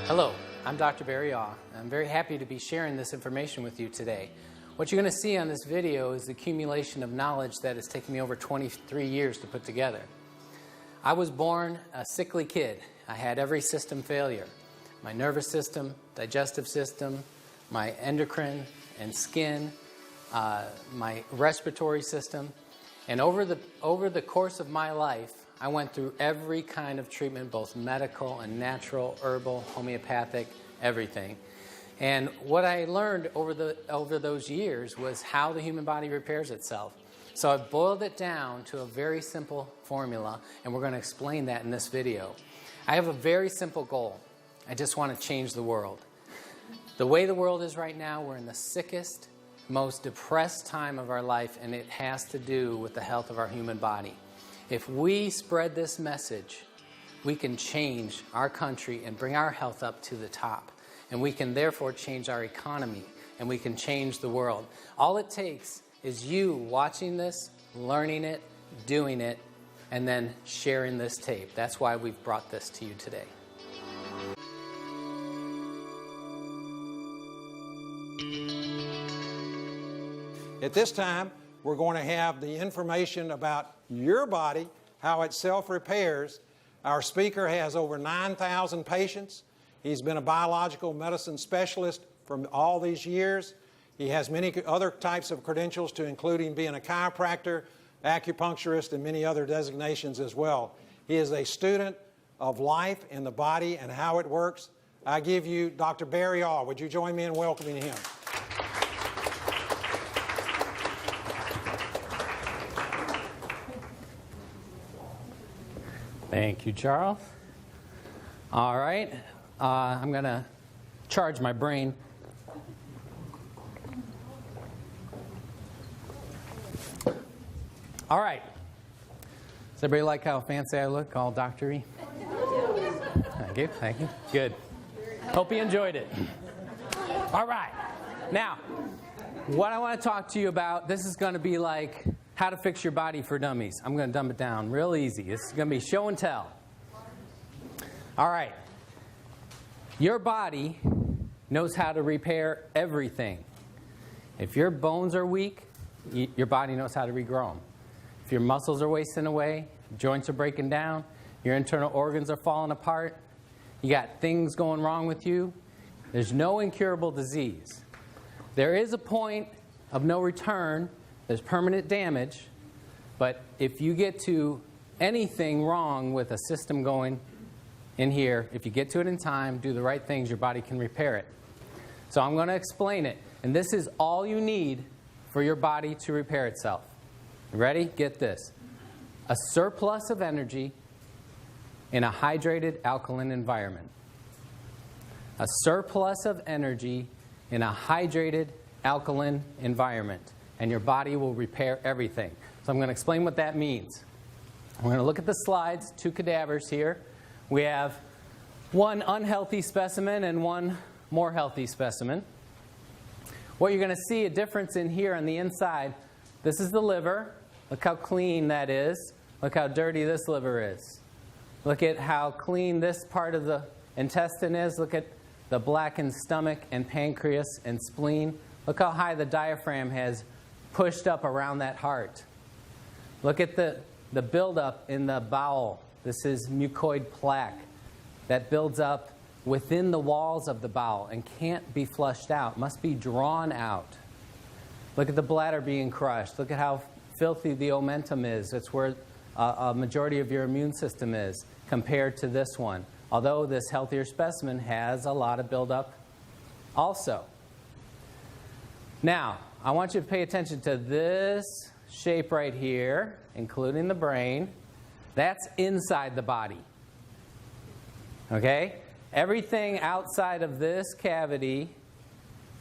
Hello, I'm Dr. Barry Aw. I'm very happy to be sharing this information with you today. What you're going to see on this video is the accumulation of knowledge that has taken me over 23 years to put together. I was born a sickly kid. I had every system failure. My nervous system, digestive system, my endocrine and skin, my respiratory system. And over the course of my life, I went through every kind of treatment, both medical and natural, herbal, homeopathic, everything. And what I learned over those years was how the human body repairs itself. So I've boiled it down to a very simple formula, and we're going to explain that in this video. I have a very simple goal. I just want to change the world. The way the world is right now, we're in the sickest, most depressed time of our life, and it has to do with the health of our human body. If we spread this message, we can change our country and bring our health up to the top. And we can therefore change our economy, and we can change the world. All it takes is you watching this, learning it, doing it, and then sharing this tape. That's why we've brought this to you today. At this time, we're going to have the information about your body, how it self-repairs. Our speaker has over 9,000 patients. He's been a biological medicine specialist for all these years. He has many other types of credentials, to including being a chiropractor, acupuncturist, and many other designations as well. He is a student of life and the body and how it works. I give you Dr. Barry Aw. Would you join me in welcoming him? Thank you, Charles. All right, I'm going to charge my brain. All right. Does everybody like how fancy I look, all doctor-y? Thank you, thank you. Good. Hope you enjoyed it. All right. Now, what I want to talk to you about, this is going to be like how to fix your body for dummies. I'm going to dumb it down real easy. This is going to be show and tell. All right. Your body knows how to repair everything. If your bones are weak, your body knows how to regrow them. If your muscles are wasting away, joints are breaking down, your internal organs are falling apart, you got things going wrong with you, there's no incurable disease. There is a point of no return. There's permanent damage, but if you get to anything wrong with a system going in here, if you get to it in time, do the right things, your body can repair it. So I'm going to explain it, and this is all you need for your body to repair itself. You ready? Get this. A surplus of energy in a hydrated alkaline environment. A surplus of energy in a hydrated alkaline environment. And your body will repair everything. So I'm going to explain what that means. We're going to look at the slides, two cadavers here. We have one unhealthy specimen and one more healthy specimen. What you're going to see a difference in here on the inside, this is the liver. Look how clean that is. Look how dirty this liver is. Look at how clean this part of the intestine is. Look at the blackened stomach and pancreas and spleen. Look how high the diaphragm has pushed up around that heart. Look at the buildup in the bowel. This is mucoid plaque that builds up within the walls of the bowel and can't be flushed out, must be drawn out. Look at the bladder being crushed. Look at how filthy the omentum is. It's where a majority of your immune system is compared to this one. Although this healthier specimen has a lot of buildup also. Now, I want you to pay attention to this shape right here, including the brain. That's inside the body. Okay? Everything outside of this cavity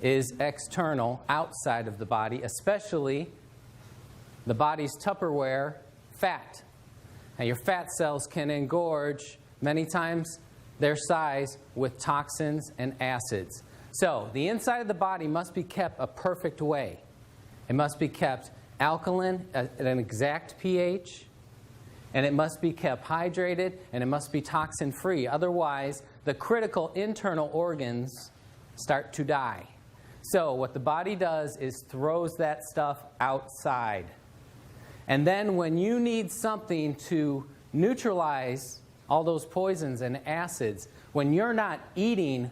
is external, outside of the body, especially the body's Tupperware, fat. Now, your fat cells can engorge many times their size with toxins and acids. So, the inside of the body must be kept a perfect way. It must be kept alkaline at an exact pH, and it must be kept hydrated, and it must be toxin-free. Otherwise, the critical internal organs start to die. So what the body does is throws that stuff outside. And then when you need something to neutralize all those poisons and acids, when you're not eating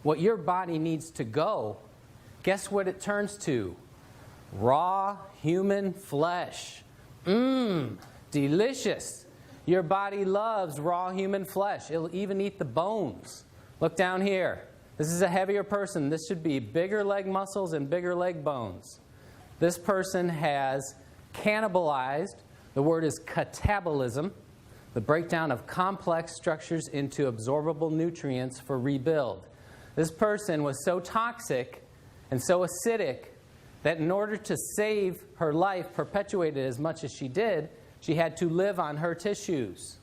what your body needs to go, guess what it turns to? Raw human flesh. Delicious. Your body loves raw human flesh. It'll even eat the bones. Look down here. This is a heavier person. This should be bigger leg muscles and bigger leg bones. This person has cannibalized. The word is catabolism, the breakdown of complex structures into absorbable nutrients for rebuild. This person was so toxic and so acidic that in order to save her life, perpetuated as much as she did, she had to live on her tissues.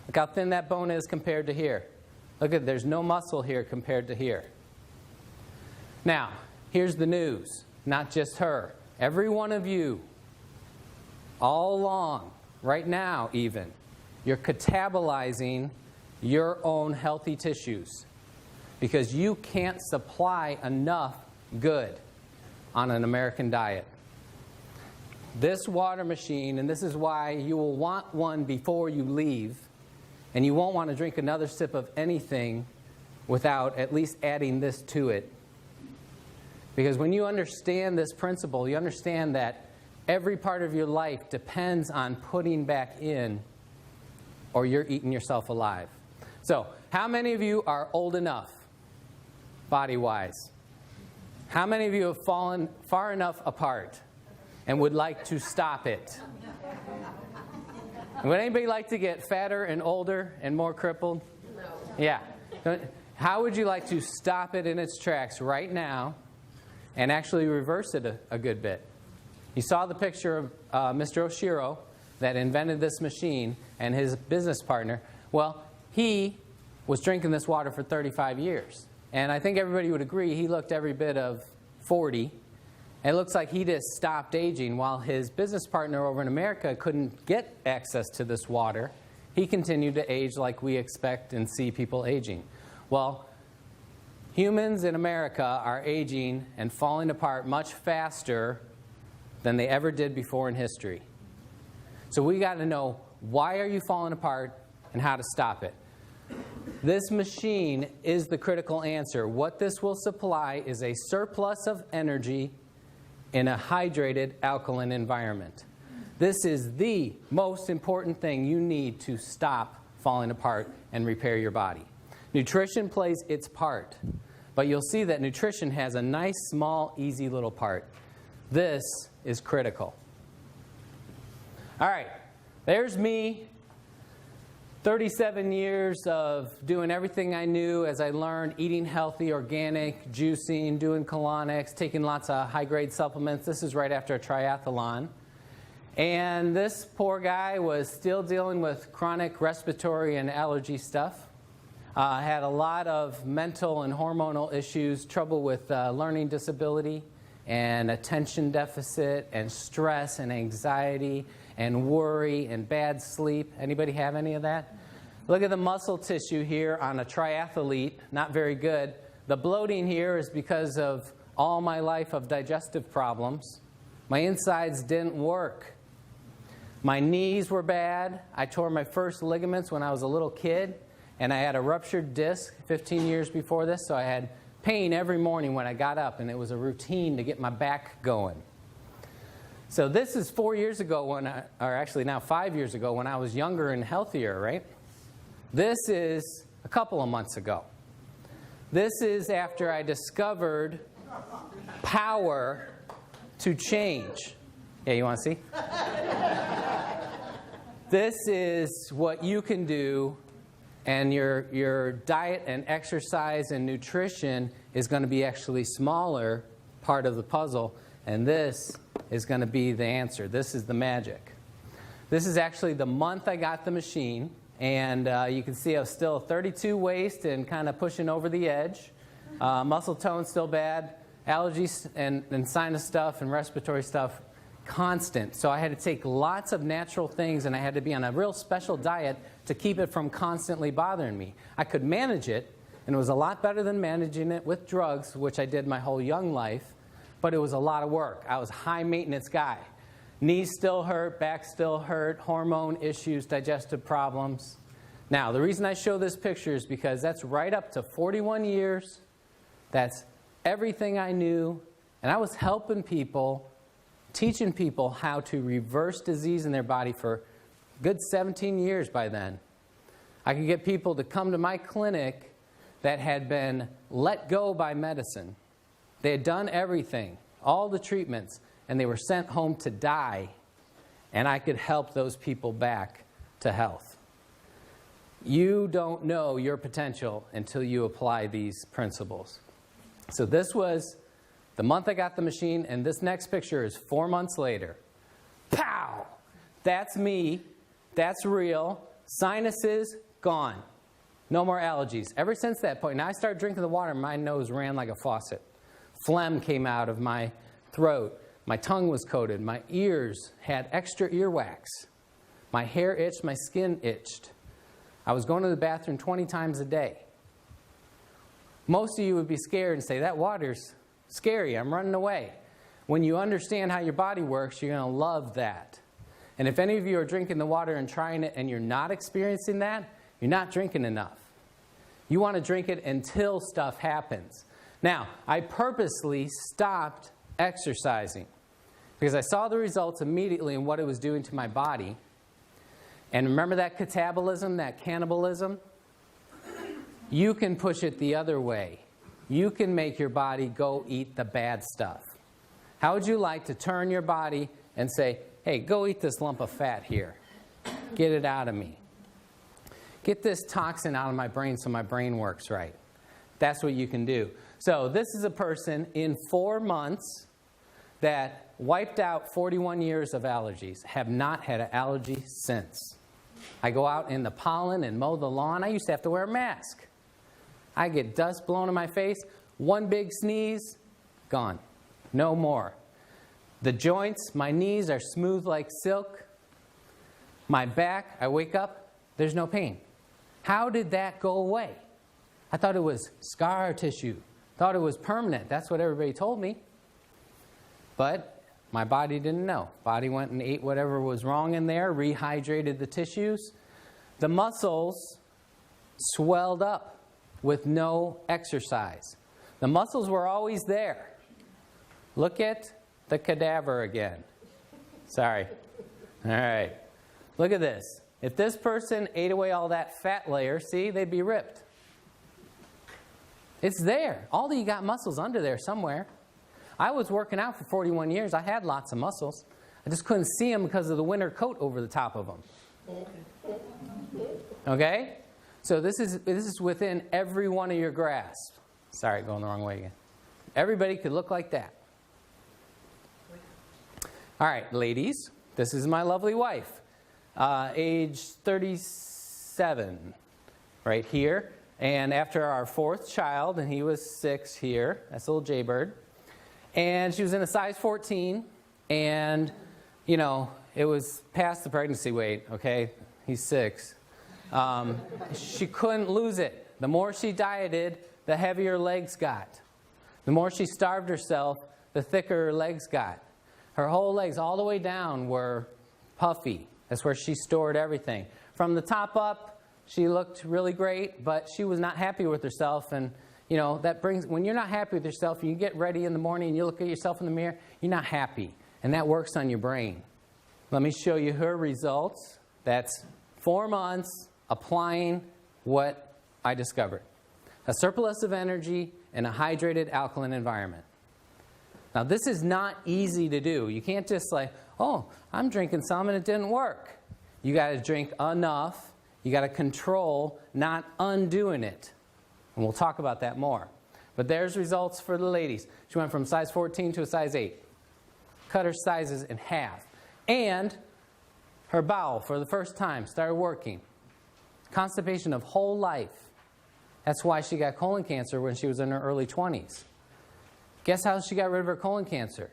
Look how thin that bone is compared to here. Look at, there's no muscle here compared to here. Now, here's the news. Not just her. Every one of you, all along, right now even, you're catabolizing your own healthy tissues because you can't supply enough good on an American diet. This water machine, and this is why you will want one before you leave, and you won't want to drink another sip of anything without at least adding this to it. Because when you understand this principle, you understand that every part of your life depends on putting back in, or you're eating yourself alive. So, how many of you are old enough, body-wise? How many of you have fallen far enough apart and would like to stop it? Would anybody like to get fatter and older and more crippled? No. Yeah. How would you like to stop it in its tracks right now and actually reverse it a good bit? You saw the picture of Mr. Oshiro that invented this machine and his business partner. Well, he was drinking this water for 35 years. And I think everybody would agree he looked every bit of 40. It looks like he just stopped aging while his business partner over in America couldn't get access to this water. He continued to age like we expect and see people aging. Well, humans in America are aging and falling apart much faster than they ever did before in history. So we got to know, why are you falling apart and how to stop it? This machine is the critical answer. What this will supply is a surplus of energy in a hydrated, alkaline environment. This is the most important thing you need to stop falling apart and repair your body. Nutrition plays its part, but you'll see that nutrition has a nice, small, easy little part. This is critical. All right, there's me. 37 years of doing everything I knew as I learned, eating healthy, organic, juicing, doing colonics, taking lots of high-grade supplements. This is right after a triathlon. And this poor guy was still dealing with chronic respiratory and allergy stuff. Had a lot of mental and hormonal issues, trouble with learning disability and attention deficit and stress and anxiety and worry and bad sleep. Anybody have any of that? Look at the muscle tissue here on a triathlete, not very good. The bloating here is because of all my life of digestive problems. My insides didn't work. My knees were bad. I tore my first ligaments when I was a little kid, and I had a ruptured disc 15 years before this, so I had pain every morning when I got up, and it was a routine to get my back going. So this is 4 years ago or actually now 5 years ago when I was younger and healthier, right? This is a couple of months ago. This is after I discovered power to change. Yeah, you want to see? This is what you can do, and your diet and exercise and nutrition is going to be actually smaller part of the puzzle, and this is going to be the answer. This is the magic. This is actually the month I got the machine, and you can see I was still 32 waist and kind of pushing over the edge. Muscle tone still bad. Allergies and sinus stuff and respiratory stuff constant. So I had to take lots of natural things, and I had to be on a real special diet to keep it from constantly bothering me. I could manage it, and it was a lot better than managing it with drugs, which I did my whole young life, but it was a lot of work. I was a high-maintenance guy. Knees still hurt, back still hurt, hormone issues, digestive problems. Now, the reason I show this picture is because that's right up to 41 years. That's everything I knew, and I was helping people, teaching people how to reverse disease in their body for a good 17 years by then. I could get people to come to my clinic that had been let go by medicine. They had done everything, all the treatments, and they were sent home to die, and I could help those people back to health. You don't know your potential until you apply these principles. So this was the month I got the machine, and this next picture is 4 months later. Pow! That's me. That's real. Sinuses, gone. No more allergies. Ever since that point, now I started drinking the water, my nose ran like a faucet. Phlegm came out of my throat. My tongue was coated. My ears had extra earwax. My hair itched. My skin itched. I was going to the bathroom 20 times a day. Most of you would be scared and say, that water's scary. I'm running away. When you understand how your body works, you're going to love that. And if any of you are drinking the water and trying it and you're not experiencing that, you're not drinking enough. You want to drink it until stuff happens. Now, I purposely stopped exercising because I saw the results immediately in what it was doing to my body. And remember that catabolism, that cannibalism? You can push it the other way. You can make your body go eat the bad stuff. How would you like to turn your body and say, hey, go eat this lump of fat here. Get it out of me. Get this toxin out of my brain so my brain works right. That's what you can do. So this is a person in 4 months that wiped out 41 years of allergies. Have not had an allergy since. I go out in the pollen and mow the lawn. I used to have to wear a mask. I get dust blown in my face. One big sneeze, gone. No more. The joints, my knees are smooth like silk. My back, I wake up, there's no pain. How did that go away? I thought it was scar tissue. Thought it was permanent. That's what everybody told me. But my body didn't know. Body went and ate whatever was wrong in there, rehydrated the tissues. The muscles swelled up with no exercise. The muscles were always there. Look at the cadaver again. Sorry. All right. Look at this. If this person ate away all that fat layer, see, they'd be ripped. It's there. All you got muscles under there somewhere. I was working out for 41 years. I had lots of muscles. I just couldn't see them because of the winter coat over the top of them. Okay? So this is within every one of your grasp. Sorry, going the wrong way again. Everybody could look like that. All right, ladies, this is my lovely wife. Age 37, right here. And after our 4th child, and he was 6 here. That's a little jaybird. And she was in a size 14. And, you know, it was past the pregnancy weight, okay? He's 6. She couldn't lose it. The more she dieted, the heavier her legs got. The more she starved herself, the thicker her legs got. Her whole legs, all the way down, were puffy. That's where she stored everything. From the top up, she looked really great, but she was not happy with herself. And, you know, that brings, when you're not happy with yourself, you get ready in the morning and you look at yourself in the mirror, you're not happy. And that works on your brain. Let me show you her results. That's 4 months applying what I discovered. A surplus of energy in a hydrated alkaline environment. Now, this is not easy to do. You can't just like, oh, I'm drinking some and it didn't work. You got to drink enough. You got to control, not undoing it. And we'll talk about that more. But there's results for the ladies. She went from size 14 to a size 8. Cut her sizes in half. And her bowel, for the first time, started working. Constipation of whole life. That's why she got colon cancer when she was in her early 20s. Guess how she got rid of her colon cancer?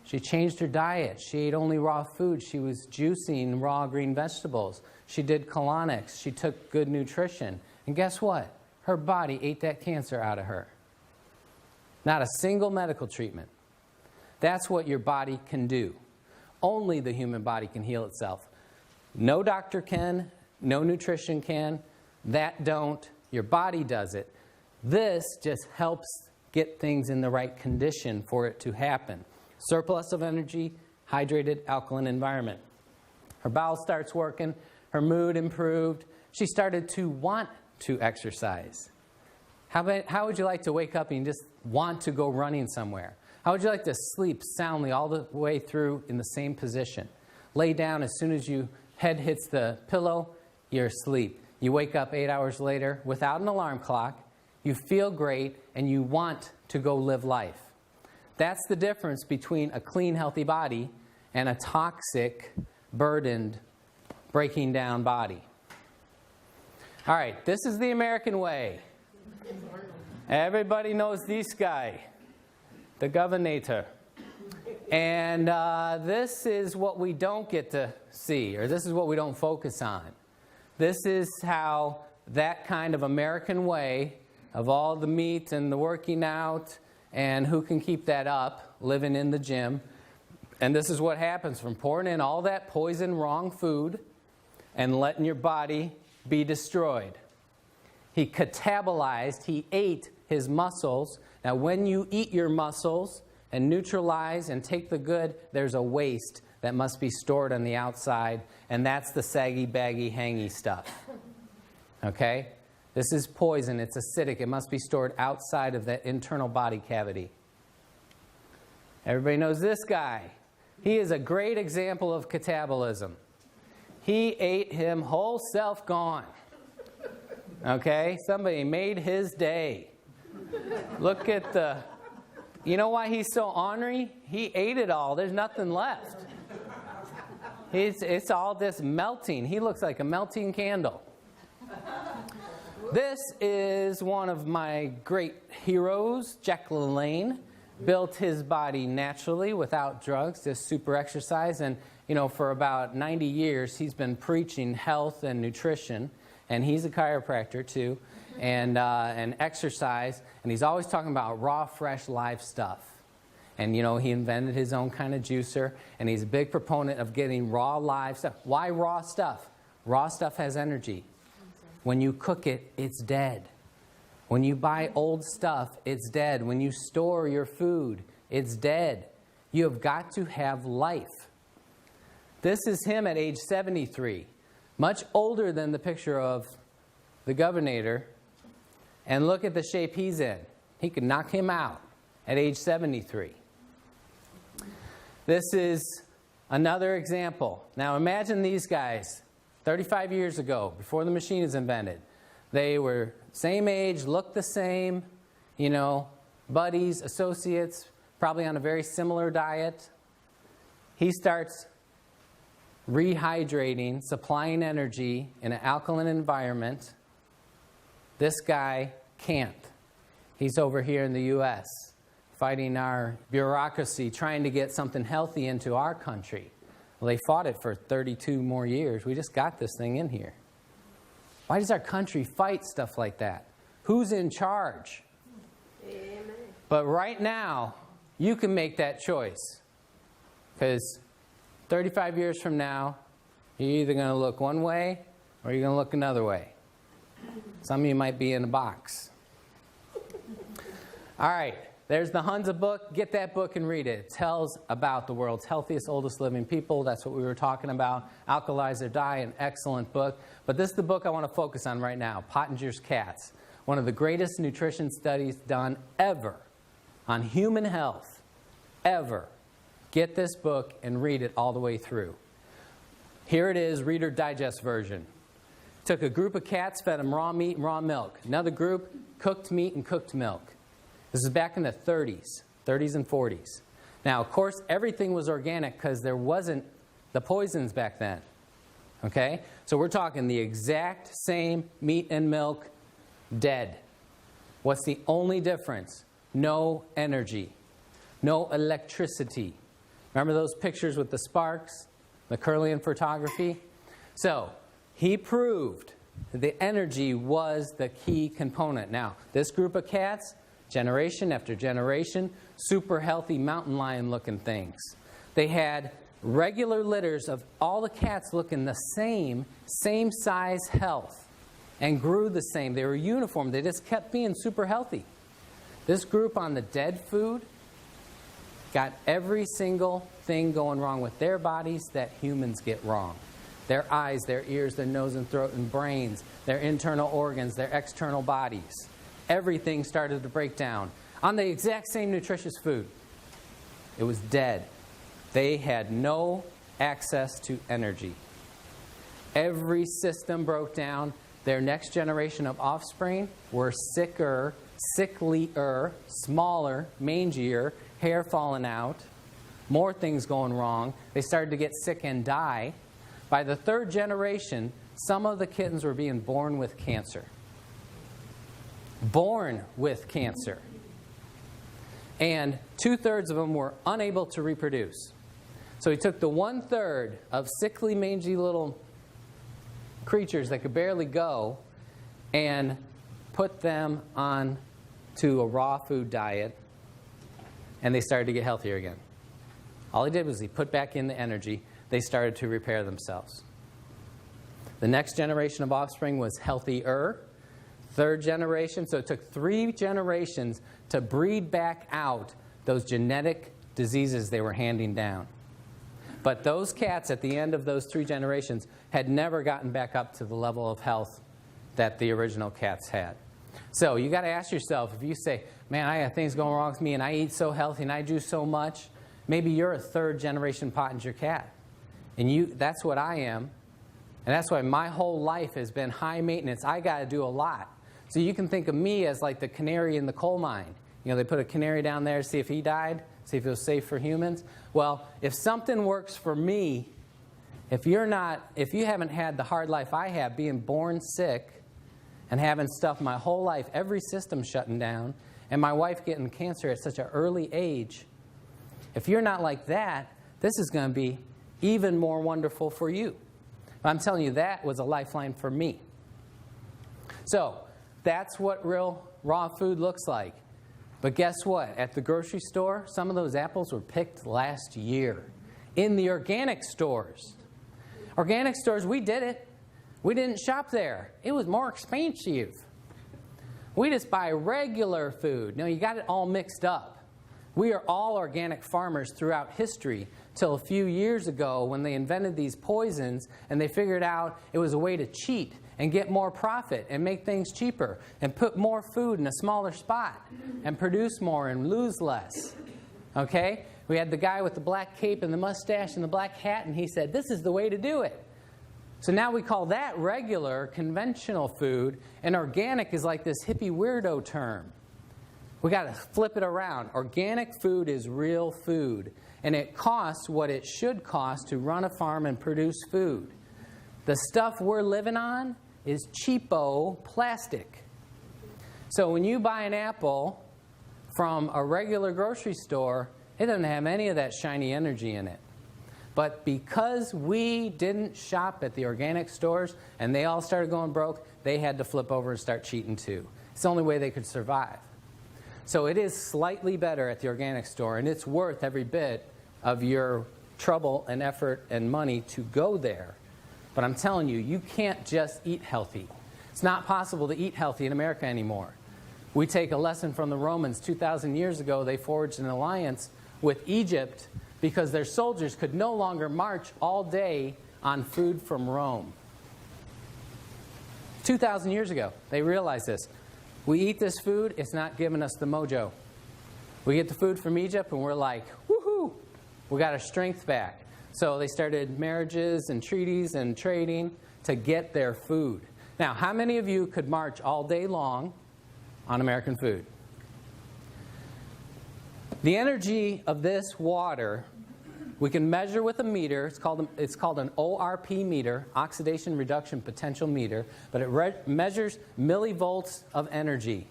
She changed her diet. She ate only raw food. She was juicing raw green vegetables. She did colonics. She took good nutrition. And guess what? Her body ate that cancer out of her. Not a single medical treatment. That's what your body can do. Only the human body can heal itself. No doctor can. No nutrition can. That don't. Your body does it. This just helps get things in the right condition for it to happen. Surplus of energy, hydrated, alkaline environment. Her bowel starts working. Her mood improved. She started to want to exercise. How would you like to wake up and just want to go running somewhere? How would you like to sleep soundly all the way through in the same position? Lay down as soon as your head hits the pillow, you're asleep. You wake up 8 hours later without an alarm clock. You feel great, and you want to go live life. That's the difference between a clean, healthy body and a toxic, burdened, breaking down body. All right, this is the American way. Everybody knows this guy, the governor. And this is what we don't get to see, or this is what we don't focus on. This is how that kind of American way of all the meat and the working out and who can keep that up, living in the gym. And this is what happens from pouring in all that poison, wrong food and letting your body be destroyed. He catabolized, he ate his muscles. Now when you eat your muscles and neutralize and take the good, there's a waste that must be stored on the outside, and that's the saggy, baggy, hangy stuff. Okay? This is poison. It's acidic. It must be stored outside of that internal body cavity. Everybody knows this guy. He is a great example of catabolism. He ate him whole self gone. Okay? Somebody made his day. Look at the... You know why he's so ornery? He ate it all. There's nothing left. It's all this melting. He looks like a melting candle. This is one of my great heroes, Jack LaLanne. Built his body naturally without drugs, just super exercise. And, you know, for about 90 years, he's been preaching health and nutrition. And he's a chiropractor, too, and exercise. And he's always talking about raw, fresh, live stuff. And, you know, he invented his own kind of juicer. And he's a big proponent of getting raw, live stuff. Why raw stuff? Raw stuff has energy. When you cook it, it's dead. When you buy old stuff, it's dead. When you store your food, it's dead. You have got to have life. This is him at age 73. Much older than the picture of the governor. And look at the shape he's in. He could knock him out at age 73. This is another example. Now imagine these guys 35 years ago, before the machine is invented. They were same age, looked the same, you know, buddies, associates, probably on a very similar diet. He starts rehydrating, supplying energy in an alkaline environment. This guy can't. He's over here in the U.S. fighting our bureaucracy, trying to get something healthy into our country. Well, they fought it for 32 more years. We just got this thing in here. Why does our country fight stuff like that? Who's in charge? Amen. But right now, you can make that choice. Because 35 years from now, you're either going to look one way or you're going to look another way. Some of you might be in a box. All right. There's the Hunza book. Get that book and read it. It tells about the world's healthiest, oldest living people. That's what we were talking about. Alkalize Their Diet, an excellent book. But this is the book I want to focus on right now, Pottinger's Cats. One of the greatest nutrition studies done ever on human health, ever. Get this book and read it all the way through. Here it is, Reader Digest version. Took a group of cats, fed them raw meat and raw milk. Another group, cooked meat and cooked milk. This is back in the 30s and 40s. Now, of course, everything was organic because there wasn't the poisons back then. Okay? So we're talking the exact same meat and milk, dead. What's the only difference? No energy. No electricity. Remember those pictures with the sparks, the Kirlian photography? So he proved that the energy was the key component. Now, this group of cats, generation after generation, super healthy mountain lion looking things. They had regular litters of all the cats looking the same size health, and grew the same. They were uniform. They just kept being super healthy. This group on the dead food got every single thing going wrong with their bodies that humans get wrong. Their eyes, their ears, their nose and throat and brains, their internal organs, their external bodies. Everything started to break down on the exact same nutritious food. It was dead. They had no access to energy. Every system broke down. Their next generation of offspring were sicker, sicklier, smaller, mangier, hair falling out, more things going wrong. They started to get sick and die. By the third generation, some of the kittens were being born with cancer. Born with cancer. And 2/3 of them were unable to reproduce. So he took the 1/3 of sickly, mangy little creatures that could barely go and put them on to a raw food diet, and they started to get healthier again. All he did was he put back in the energy. They started to repair themselves. The next generation of offspring was healthier. Third generation, so it took 3 generations to breed back out those genetic diseases they were handing down. But those cats at the end of those 3 generations had never gotten back up to the level of health that the original cats had. So you got to ask yourself, if you say, man, I got things going wrong with me and I eat so healthy and I do so much, maybe you're a 3rd generation Pottinger cat. And that's what I am. And that's why my whole life has been high maintenance. I got to do a lot. So you can think of me as like the canary in the coal mine. You know, they put a canary down there to see if he died, see if it was safe for humans. Well, if something works for me, if you haven't had the hard life I have, being born sick and having stuff my whole life, every system shutting down, and my wife getting cancer at such an early age, if you're not like that, this is going to be even more wonderful for you. I'm telling you, that was a lifeline for me. So that's what real raw food looks like. But guess what? At the grocery store, some of those apples were picked last year. In the organic stores. Organic stores, we did it. We didn't shop there. It was more expensive. We just buy regular food. No, you got it all mixed up. We are all organic farmers throughout history till a few years ago when they invented these poisons and they figured out it was a way to cheat and get more profit and make things cheaper and put more food in a smaller spot and produce more and lose less. Okay? We had the guy with the black cape and the mustache and the black hat, and he said, this is the way to do it. So now we call that regular, conventional food, and organic is like this hippie weirdo term. We got to flip it around. Organic food is real food, and it costs what it should cost to run a farm and produce food. The stuff we're living on is cheapo plastic. So when you buy an apple from a regular grocery store, it doesn't have any of that shiny energy in it. But because we didn't shop at the organic stores and they all started going broke, they had to flip over and start cheating too. It's the only way they could survive. So it is slightly better at the organic store, and it's worth every bit of your trouble and effort and money to go there. But I'm telling you, you can't just eat healthy. It's not possible to eat healthy in America anymore. We take a lesson from the Romans. 2,000 years ago, they forged an alliance with Egypt because their soldiers could no longer march all day on food from Rome. 2,000 years ago, they realized this. We eat this food, it's not giving us the mojo. We get the food from Egypt and we're like, woohoo, we got our strength back. So they started marriages and treaties and trading to get their food. Now, how many of you could march all day long on American food? The energy of this water, we can measure with a meter. It's called an ORP meter, oxidation reduction potential meter, but it measures millivolts of energy.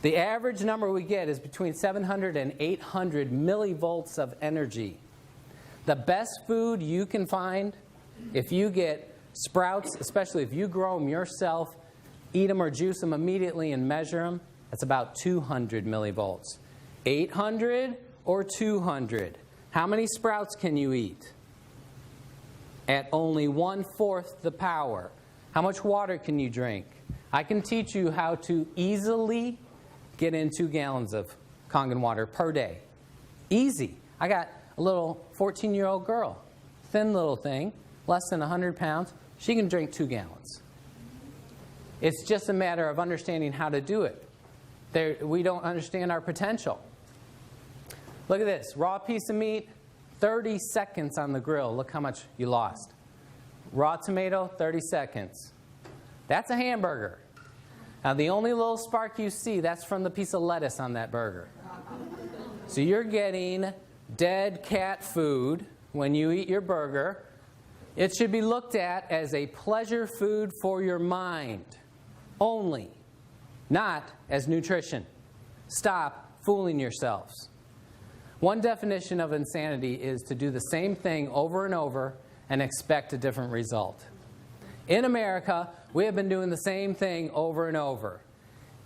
The average number we get is between 700 and 800 millivolts of energy. The best food you can find, if you get sprouts, especially if you grow them yourself, eat them or juice them immediately and measure them, that's about 200 millivolts. 800 or 200? How many sprouts can you eat? At only 1/4 the power. How much water can you drink? I can teach you how to easily get in 2 gallons of Kagen water per day. Easy. I got a little 14-year-old girl, thin little thing, less than 100 pounds. She can drink 2 gallons. It's just a matter of understanding how to do it. We don't understand our potential. Look at this. Raw piece of meat, 30 seconds on the grill. Look how much you lost. Raw tomato, 30 seconds. That's a hamburger. Now, the only little spark you see, that's from the piece of lettuce on that burger. So you're getting dead cat food when you eat your burger. It should be looked at as a pleasure food for your mind only, not as nutrition. Stop fooling yourselves. One definition of insanity is to do the same thing over and over and expect a different result. In America, we have been doing the same thing over and over.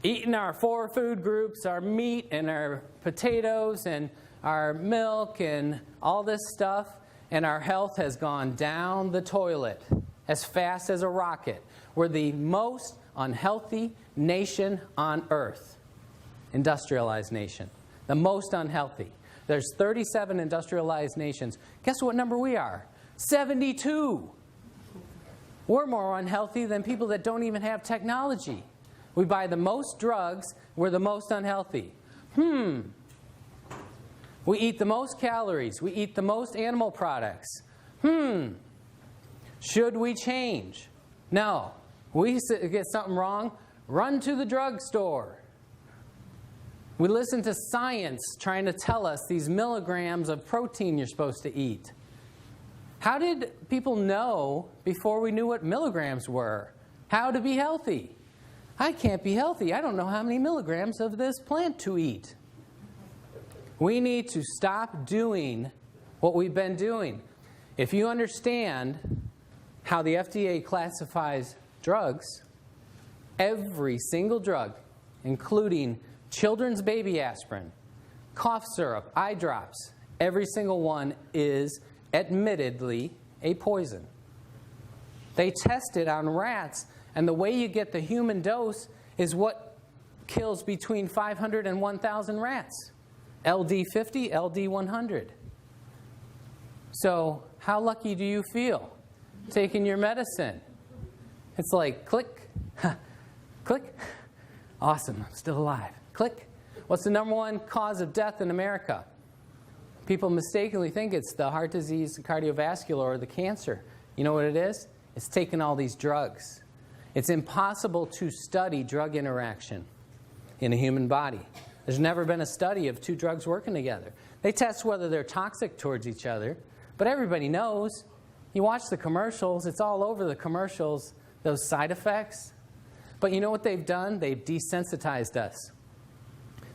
Eating our 4 food groups, our meat and our potatoes and our milk and all this stuff, and our health has gone down the toilet as fast as a rocket. We're the most unhealthy nation on earth. Industrialized nation. The most unhealthy. There's 37 industrialized nations. Guess what number we are? 72. We're more unhealthy than people that don't even have technology. We buy the most drugs. We're the most unhealthy. We eat the most calories. We eat the most animal products. Should we change? No. We get something wrong, run to the drugstore. We listen to science trying to tell us these milligrams of protein you're supposed to eat. How did people know before we knew what milligrams were? How to be healthy? I can't be healthy. I don't know how many milligrams of this plant to eat. We need to stop doing what we've been doing. If you understand how the FDA classifies drugs, every single drug, including children's baby aspirin, cough syrup, eye drops, every single one is admittedly a poison. They test it on rats, and the way you get the human dose is what kills between 500 and 1,000 rats. LD50, LD100. So, how lucky do you feel taking your medicine? It's like, click, click. Awesome, I'm still alive. Click. What's the number 1 cause of death in America? People mistakenly think it's the heart disease, the cardiovascular, or the cancer. You know what it is? It's taking all these drugs. It's impossible to study drug interaction in a human body. There's never been a study of 2 drugs working together. They test whether they're toxic towards each other, but everybody knows. You watch the commercials, it's all over the commercials, those side effects. But you know what they've done? They've desensitized us.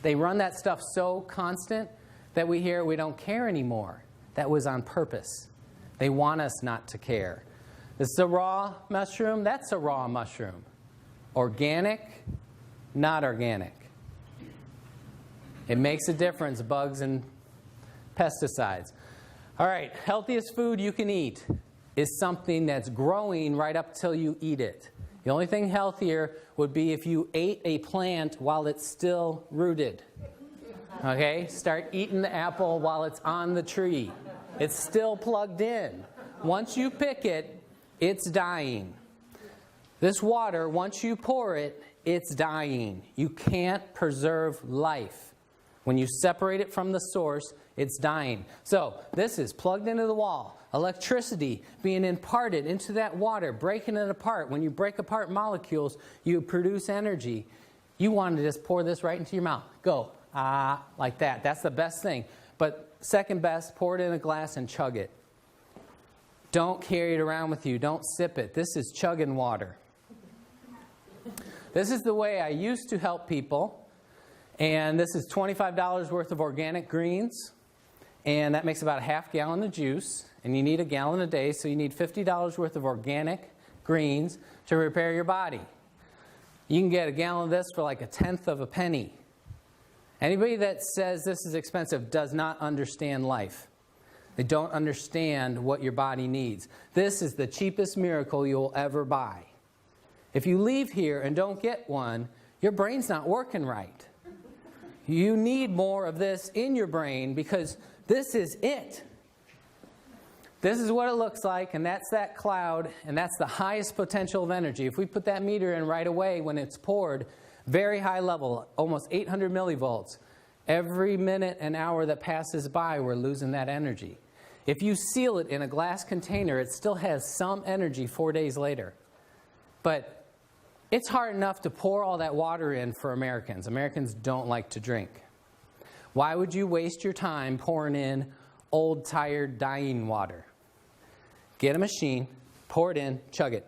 They run that stuff so constant that we hear we don't care anymore. That was on purpose. They want us not to care. This is a raw mushroom. That's a raw mushroom. Organic, not organic. It makes a difference, bugs and pesticides. All right, healthiest food you can eat is something that's growing right up till you eat it. The only thing healthier would be if you ate a plant while it's still rooted. Okay? Start eating the apple while it's on the tree. It's still plugged in. Once you pick it, it's dying. This water, once you pour it, it's dying. You can't preserve life. When you separate it from the source, it's dying. So, this is plugged into the wall. Electricity being imparted into that water, breaking it apart. When you break apart molecules, you produce energy. You want to just pour this right into your mouth. Go. Like that. That's the best thing. But second best, pour it in a glass and chug it. Don't carry it around with you. Don't sip it. This is chugging water. This is the way I used to help people. And this is $25 worth of organic greens. And that makes about a half gallon of juice. And you need a gallon a day, so you need $50 worth of organic greens to repair your body. You can get a gallon of this for like a tenth of a penny. Anybody that says this is expensive does not understand life. They don't understand what your body needs. This is the cheapest miracle you'll ever buy. If you leave here and don't get one, your brain's not working right. You need more of this in your brain because this is it. This is what it looks like, and that's that cloud, and that's the highest potential of energy. If we put that meter in right away when it's poured, very high level, almost 800 millivolts. Every minute and hour that passes by, we're losing that energy. If you seal it in a glass container, it still has some energy 4 days later. But it's hard enough to pour all that water in for Americans. Americans don't like to drink. Why would you waste your time pouring in old, tired, dying water? Get a machine, pour it in, chug it.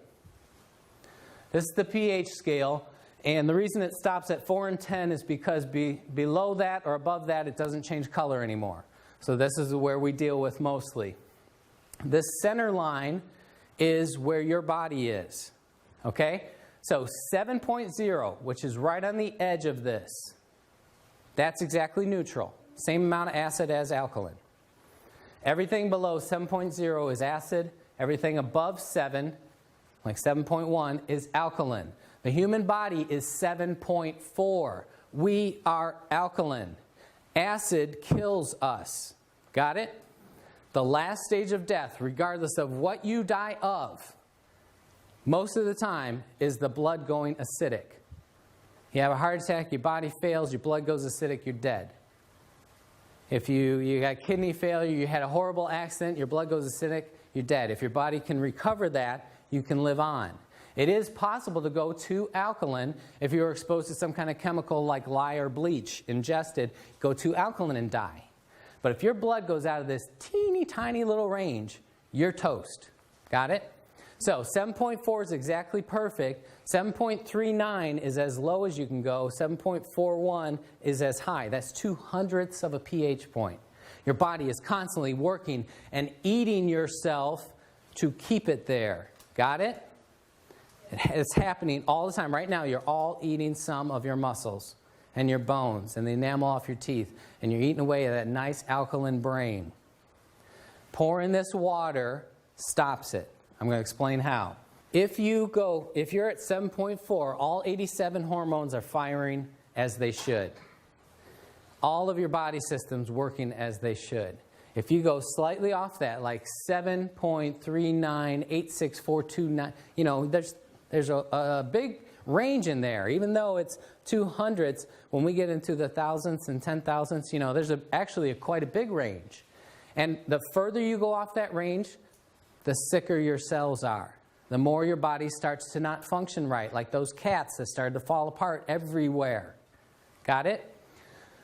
This is the pH scale, and the reason it stops at 4 and 10 is because below that or above that, it doesn't change color anymore. So this is where we deal with mostly. This center line is where your body is. Okay? So 7.0, which is right on the edge of this, that's exactly neutral. Same amount of acid as alkaline. Everything below 7.0 is acid. Everything above 7, like 7.1, is alkaline. The human body is 7.4. We are alkaline. Acid kills us. Got it? The last stage of death, regardless of what you die of, most of the time is the blood going acidic. You have a heart attack, your body fails, your blood goes acidic, you're dead. If you got kidney failure, you had a horrible accident, your blood goes acidic, you're dead. If your body can recover that, you can live on. It is possible to go to alkaline if you were exposed to some kind of chemical like lye or bleach ingested, go to alkaline and die. But if your blood goes out of this teeny tiny little range, you're toast. Got it? So 7.4 is exactly perfect. 7.39 is as low as you can go. 7.41 is as high. That's 2/100ths of a pH point. Your body is constantly working and eating yourself to keep it there. Got it? It's happening all the time. Right now, you're all eating some of your muscles and your bones and the enamel off your teeth. And you're eating away at that nice alkaline brain. Pouring this water stops it. I'm going to explain how. If you're at 7.4, all 87 hormones are firing as they should. All of your body systems working as they should. If you go slightly off that, like 7.39, 86429, there's a big range in there. Even though it's 2/100ths, when we get into the thousandths and 10,000ths, there's actually quite a big range. And the further you go off that range, the sicker your cells are. The more your body starts to not function right, like those cats that started to fall apart everywhere. Got it?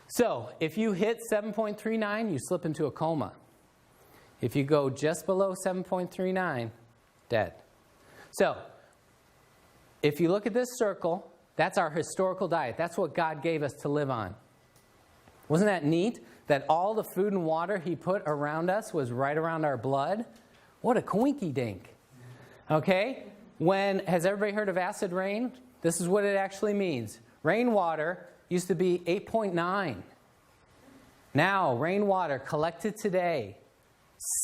So, if you hit 7.39, you slip into a coma. If you go just below 7.39, dead. So, if you look at this circle, that's our historical diet. That's what God gave us to live on. Wasn't that neat? That all the food and water He put around us was right around our blood? What a coinky dink. Okay? Has everybody heard of acid rain? This is what it actually means. Rainwater used to be 8.9. Now, rainwater collected today,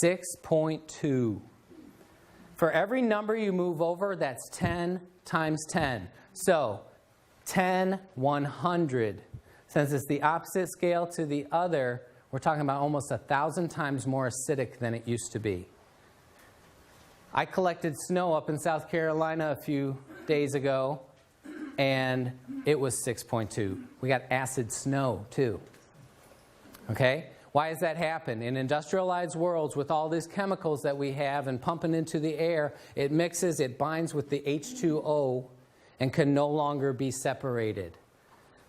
6.2. For every number you move over, that's 10 times 10. So, 10, 100. Since it's the opposite scale to the other, we're talking about almost 1,000 times more acidic than it used to be. I collected snow up in South Carolina a few days ago, and it was 6.2. We got acid snow, too. Okay? Why does that happen? In industrialized worlds, with all these chemicals that we have and pumping into the air, it mixes, it binds with the H2O, and can no longer be separated.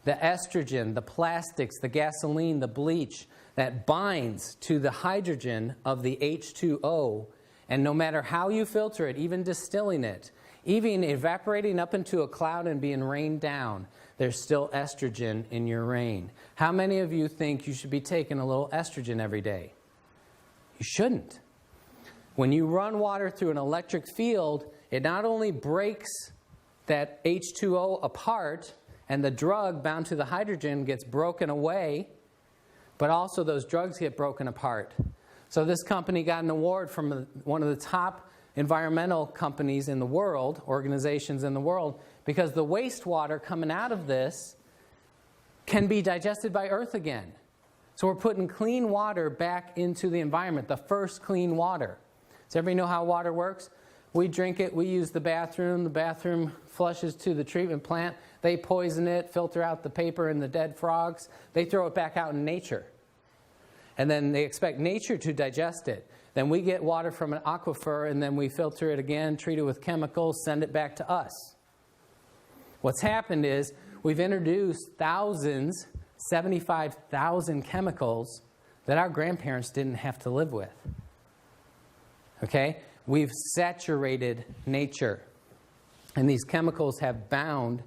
The estrogen, the plastics, the gasoline, the bleach, that binds to the hydrogen of the H2O, and no matter how you filter it, even distilling it, even evaporating up into a cloud and being rained down, there's still estrogen in your rain. How many of you think you should be taking a little estrogen every day? You shouldn't. When you run water through an electric field, it not only breaks that H2O apart and the drug bound to the hydrogen gets broken away, but also those drugs get broken apart. So this company got an award from one of the top environmental companies in the world, organizations in the world, because the wastewater coming out of this can be digested by Earth again. So we're putting clean water back into the environment, the first clean water. Does everybody know how water works? We drink it, we use the bathroom flushes to the treatment plant, they poison it, filter out the paper and the dead frogs, they throw it back out in nature. And then they expect nature to digest it. Then we get water from an aquifer and then we filter it again, treat it with chemicals, send it back to us. What's happened is we've introduced thousands, 75,000 chemicals that our grandparents didn't have to live with. Okay? We've saturated nature. And these chemicals have bound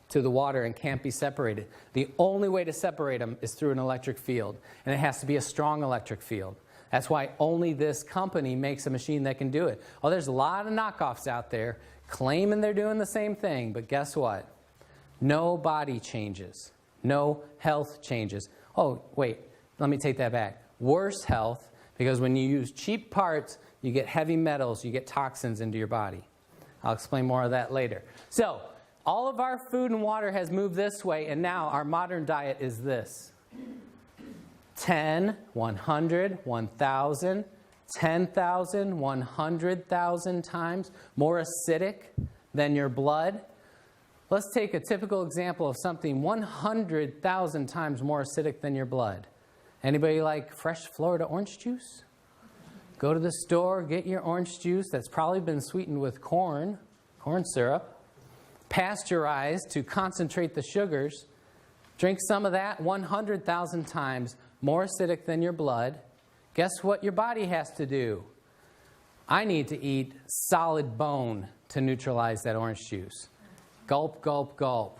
to the water and can't be separated. The only way to separate them is through an electric field. And it has to be a strong electric field. That's why only this company makes a machine that can do it. Oh, there's a lot of knockoffs out there claiming they're doing the same thing. But guess what? No body changes. No health changes. Oh, wait. Let me take that back. Worse health, because when you use cheap parts, you get heavy metals, you get toxins into your body. I'll explain more of that later. So, all of our food and water has moved this way, and now our modern diet is this. 10, 100, 1,000, 10,000, 100,000 times more acidic than your blood. Let's take a typical example of something 100,000 times more acidic than your blood. Anybody like fresh Florida orange juice? Go to the store, get your orange juice that's probably been sweetened with corn syrup, pasteurized to concentrate the sugars. Drink some of that, 100,000 times more acidic than your blood. Guess what your body has to do? I need to eat solid bone to neutralize that orange juice. Gulp, gulp, gulp.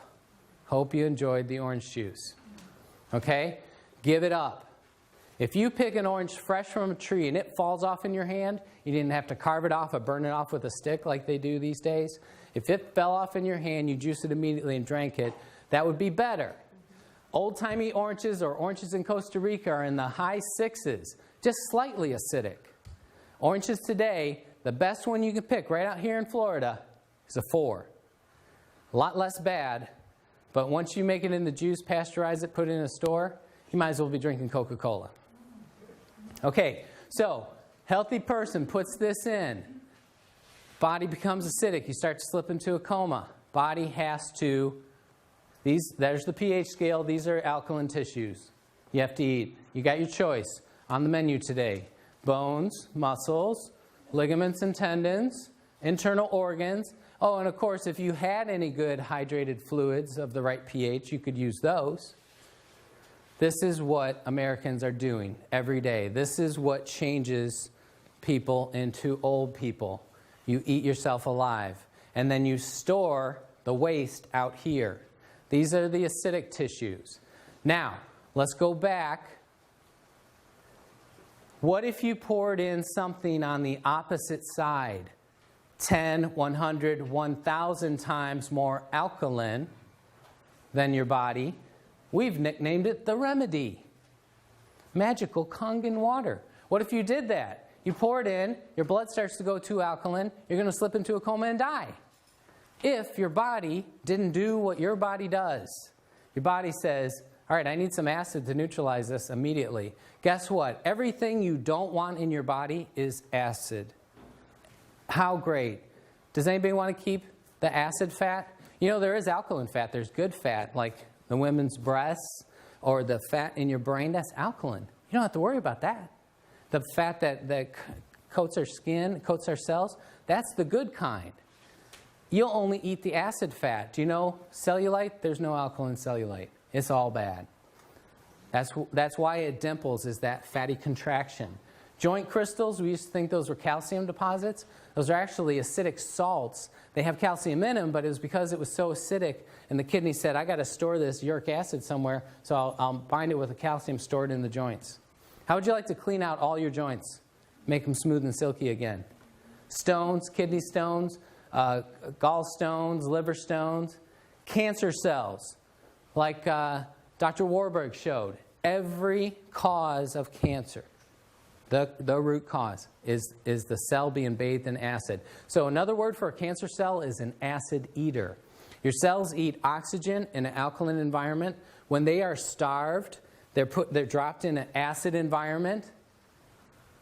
Hope you enjoyed the orange juice. Okay? Give it up. If you pick an orange fresh from a tree and it falls off in your hand, you didn't have to carve it off or burn it off with a stick like they do these days. If it fell off in your hand, you juice it immediately and drank it, that would be better. Old-timey oranges or oranges in Costa Rica are in the high 6s, just slightly acidic. Oranges today, the best one you can pick right out here in Florida is a 4. A lot less bad, but once you make it into juice, pasteurize it, put it in a store, you might as well be drinking Coca-Cola. Okay, so healthy person puts this in. Body becomes acidic. You start to slip into a coma. Body has to, there's the pH scale. These are alkaline tissues you have to eat. You got your choice on the menu today. Bones, muscles, ligaments and tendons, internal organs. Oh, and of course, if you had any good hydrated fluids of the right pH, you could use those. This is what Americans are doing every day. This is what changes people into old people. You eat yourself alive. And then you store the waste out here. These are the acidic tissues. Now, let's go back. What if you poured in something on the opposite side? 10, 100, 1,000 times more alkaline than your body. We've nicknamed it the remedy. Magical Kagen water. What if you did that? You pour it in, your blood starts to go too alkaline, you're going to slip into a coma and die. If your body didn't do what your body does. Your body says, all right, I need some acid to neutralize this immediately. Guess what? Everything you don't want in your body is acid. How great. Does anybody want to keep the acid fat? You know, there is alkaline fat. There's good fat, like the women's breasts or the fat in your brain. That's alkaline. You don't have to worry about that. The fat that coats our skin, coats our cells, that's the good kind. You'll only eat the acid fat. Do you know cellulite? There's no alkaline cellulite. It's all bad. That's why it dimples, is that fatty contraction. Joint crystals, we used to think those were calcium deposits. Those are actually acidic salts. They have calcium in them, but it was because it was so acidic, and the kidney said, I got to store this uric acid somewhere, so I'll bind it with the calcium stored in the joints. How would you like to clean out all your joints? Make them smooth and silky again. Stones, kidney stones, gallstones, liver stones, cancer cells, like Dr. Warburg showed. Every cause of cancer, the root cause, is the cell being bathed in acid. So another word for a cancer cell is an acid eater. Your cells eat oxygen in an alkaline environment. When they are starved, they're dropped in an acid environment.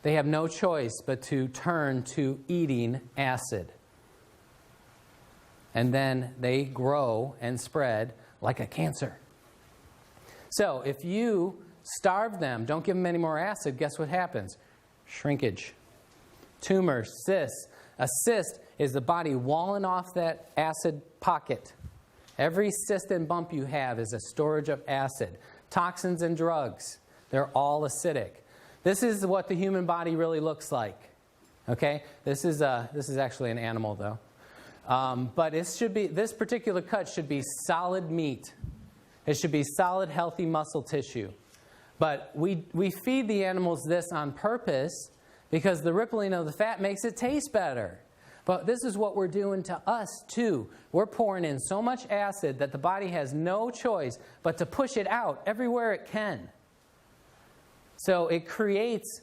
They have no choice but to turn to eating acid. And then they grow and spread like a cancer. So if you starve them, don't give them any more acid, guess what happens? Shrinkage. Tumors, cysts. A cyst is the body walling off that acid pocket. Every cyst and bump you have is a storage of acid. Toxins and drugs, they're all acidic. This is what the human body really looks like. Okay? This is actually an animal, though. But this particular cut should be solid meat. It should be solid, healthy muscle tissue. But we feed the animals this on purpose because the rippling of the fat makes it taste better. But this is what we're doing to us, too. We're pouring in so much acid that the body has no choice but to push it out everywhere it can. So it creates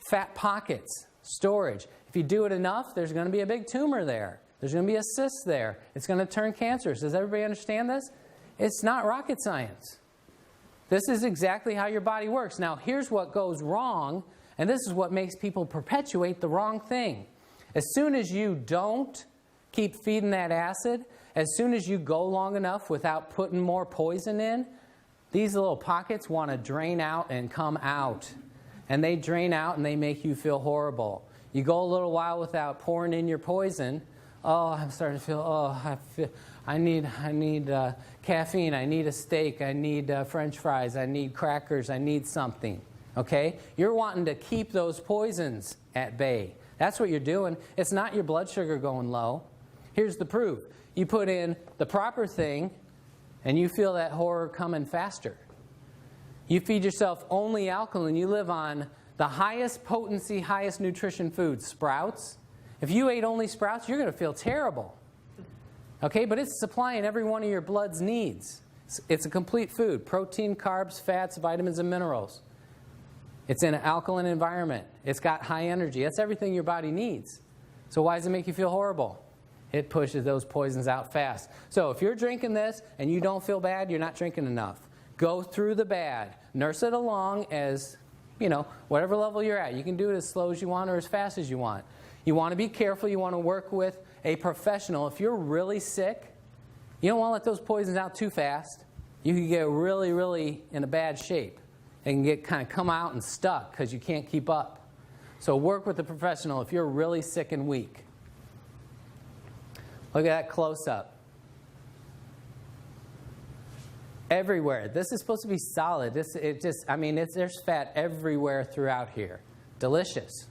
fat pockets, storage. If you do it enough, there's going to be a big tumor there. There's going to be a cyst there. It's going to turn cancerous. Does everybody understand this? It's not rocket science. This is exactly how your body works. Now, here's what goes wrong, and this is what makes people perpetuate the wrong thing. As soon as you don't keep feeding that acid, as soon as you go long enough without putting more poison in, these little pockets want to drain out and come out. And they drain out and they make you feel horrible. You go a little while without pouring in your poison. Oh, I'm starting to feel, I need caffeine. I need a steak. I need French fries. I need crackers. I need something. Okay? You're wanting to keep those poisons at bay. That's what you're doing. It's not your blood sugar going low. Here's the proof. You put in the proper thing, and you feel that horror coming faster. You feed yourself only alkaline. You live on the highest potency, highest nutrition foods, sprouts. If you ate only sprouts, you're going to feel terrible. Okay, but it's supplying every one of your blood's needs. It's a complete food. Protein, carbs, fats, vitamins, and minerals. It's in an alkaline environment. It's got high energy. That's everything your body needs. So why does it make you feel horrible? It pushes those poisons out fast. So if you're drinking this and you don't feel bad, you're not drinking enough. Go through the bad. Nurse it along as, whatever level you're at. You can do it as slow as you want or as fast as you want. You want to be careful. You want to work with a professional. If you're really sick, you don't want to let those poisons out too fast. You can get really, really in a bad shape. It can get kind of come out and stuck because you can't keep up. So work with a professional if you're really sick and weak. Look at that close-up. Everywhere. This is supposed to be solid. There's fat everywhere throughout here. Delicious.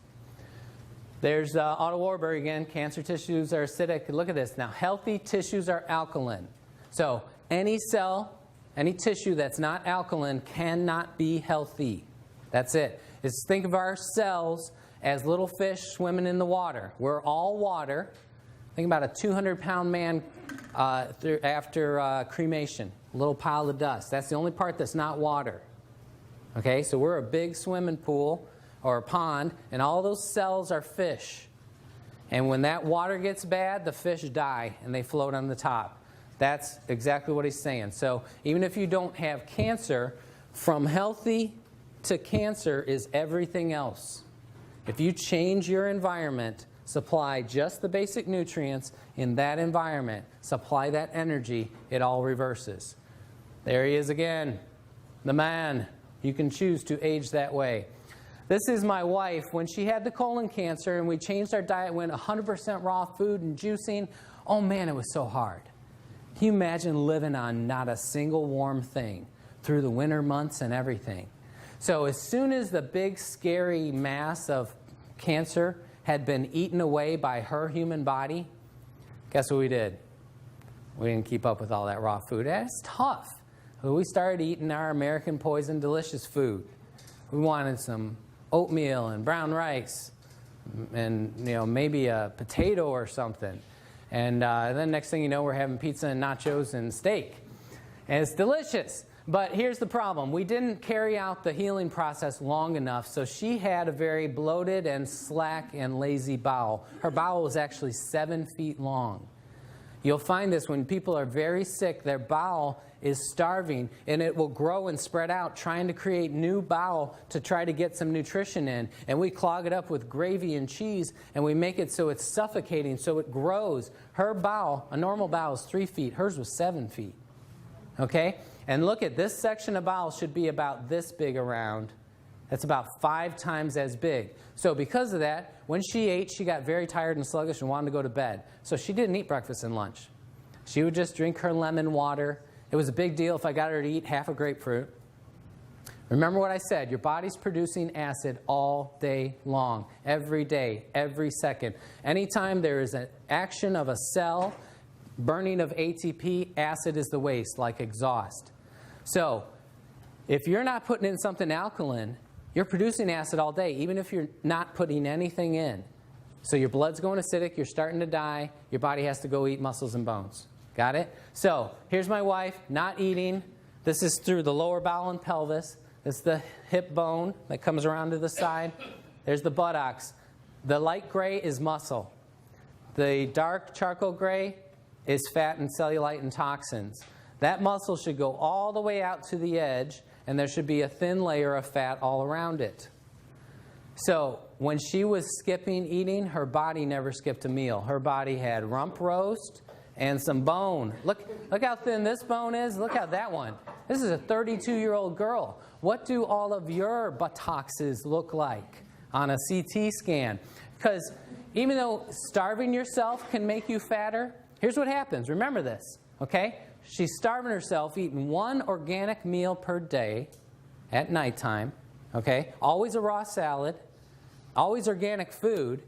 There's Otto Warburg again. Cancer tissues are acidic. Look at this. Now, healthy tissues are alkaline. So any cell, any tissue that's not alkaline cannot be healthy. That's it. Just think of our cells as little fish swimming in the water. We're all water. Think about a 200-pound man after cremation. A little pile of dust. That's the only part that's not water. Okay, so we're a big swimming pool or a pond, and all those cells are fish. And when that water gets bad, the fish die, and they float on the top. That's exactly what he's saying. So even if you don't have cancer, from healthy to cancer is everything else. If you change your environment, supply just the basic nutrients in that environment, supply that energy, it all reverses. There he is again, the man. You can choose to age that way. This is my wife. When she had the colon cancer and we changed our diet, went 100% raw food and juicing, oh man, it was so hard. Can you imagine living on not a single warm thing through the winter months and everything? So as soon as the big, scary mass of cancer had been eaten away by her human body, guess what we did? We didn't keep up with all that raw food. It's tough. So we started eating our American Poison Delicious food. We wanted some oatmeal and brown rice and maybe a potato or something. And then next thing you know, we're having pizza and nachos and steak. And it's delicious. But here's the problem. We didn't carry out the healing process long enough, so she had a very bloated and slack and lazy bowel. Her bowel was actually 7 feet long. You'll find this when people are very sick, their bowel is starving, and it will grow and spread out, trying to create new bowel to try to get some nutrition in. And we clog it up with gravy and cheese, and we make it so it's suffocating, so it grows. Her bowel, a normal bowel, is 3 feet. Hers was 7 feet. Okay? And look at this section of bowel should be about this big around. That's about 5 times as big. So because of that, when she ate, she got very tired and sluggish and wanted to go to bed. So she didn't eat breakfast and lunch. She would just drink her lemon water. It was a big deal if I got her to eat half a grapefruit. Remember what I said. Your body's producing acid all day long, every day, every second. Anytime there is an action of a cell, burning of ATP, acid is the waste, like exhaust. So if you're not putting in something alkaline, you're producing acid all day, even if you're not putting anything in. So your blood's going acidic, you're starting to die, your body has to go eat muscles and bones. Got it? So here's my wife, not eating. This is through the lower bowel and pelvis. This is the hip bone that comes around to the side. There's the buttocks. The light gray is muscle. The dark charcoal gray is fat and cellulite and toxins. That muscle should go all the way out to the edge, and there should be a thin layer of fat all around it. So when she was skipping eating, her body never skipped a meal. Her body had rump roast and some bone. Look how thin this bone is. Look how that one. This is a 32-year-old girl. What do all of your buttocks look like on a CT scan? Because even though starving yourself can make you fatter, here's what happens. Remember this, okay? She's starving herself, eating 1 organic meal per day at nighttime, okay? Always a raw salad, always organic food.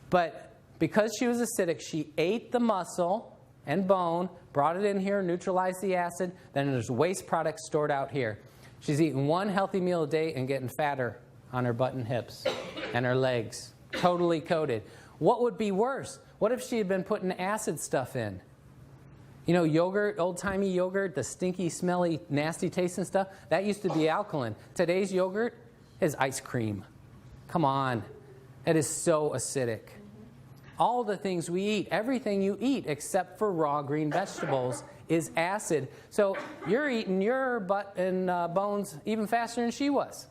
But because she was acidic, she ate the muscle and bone, brought it in here, neutralized the acid, then there's waste products stored out here. She's eating 1 healthy meal a day and getting fatter on her butt and hips and her legs, totally coated. What would be worse? What if she had been putting acid stuff in? You know, yogurt, old-timey yogurt, the stinky, smelly, nasty tasting stuff, that used to be alkaline. Today's yogurt is ice cream. Come on. It is so acidic. All the things we eat, everything you eat except for raw green vegetables is acid. So you're eating your butt and bones even faster than she was.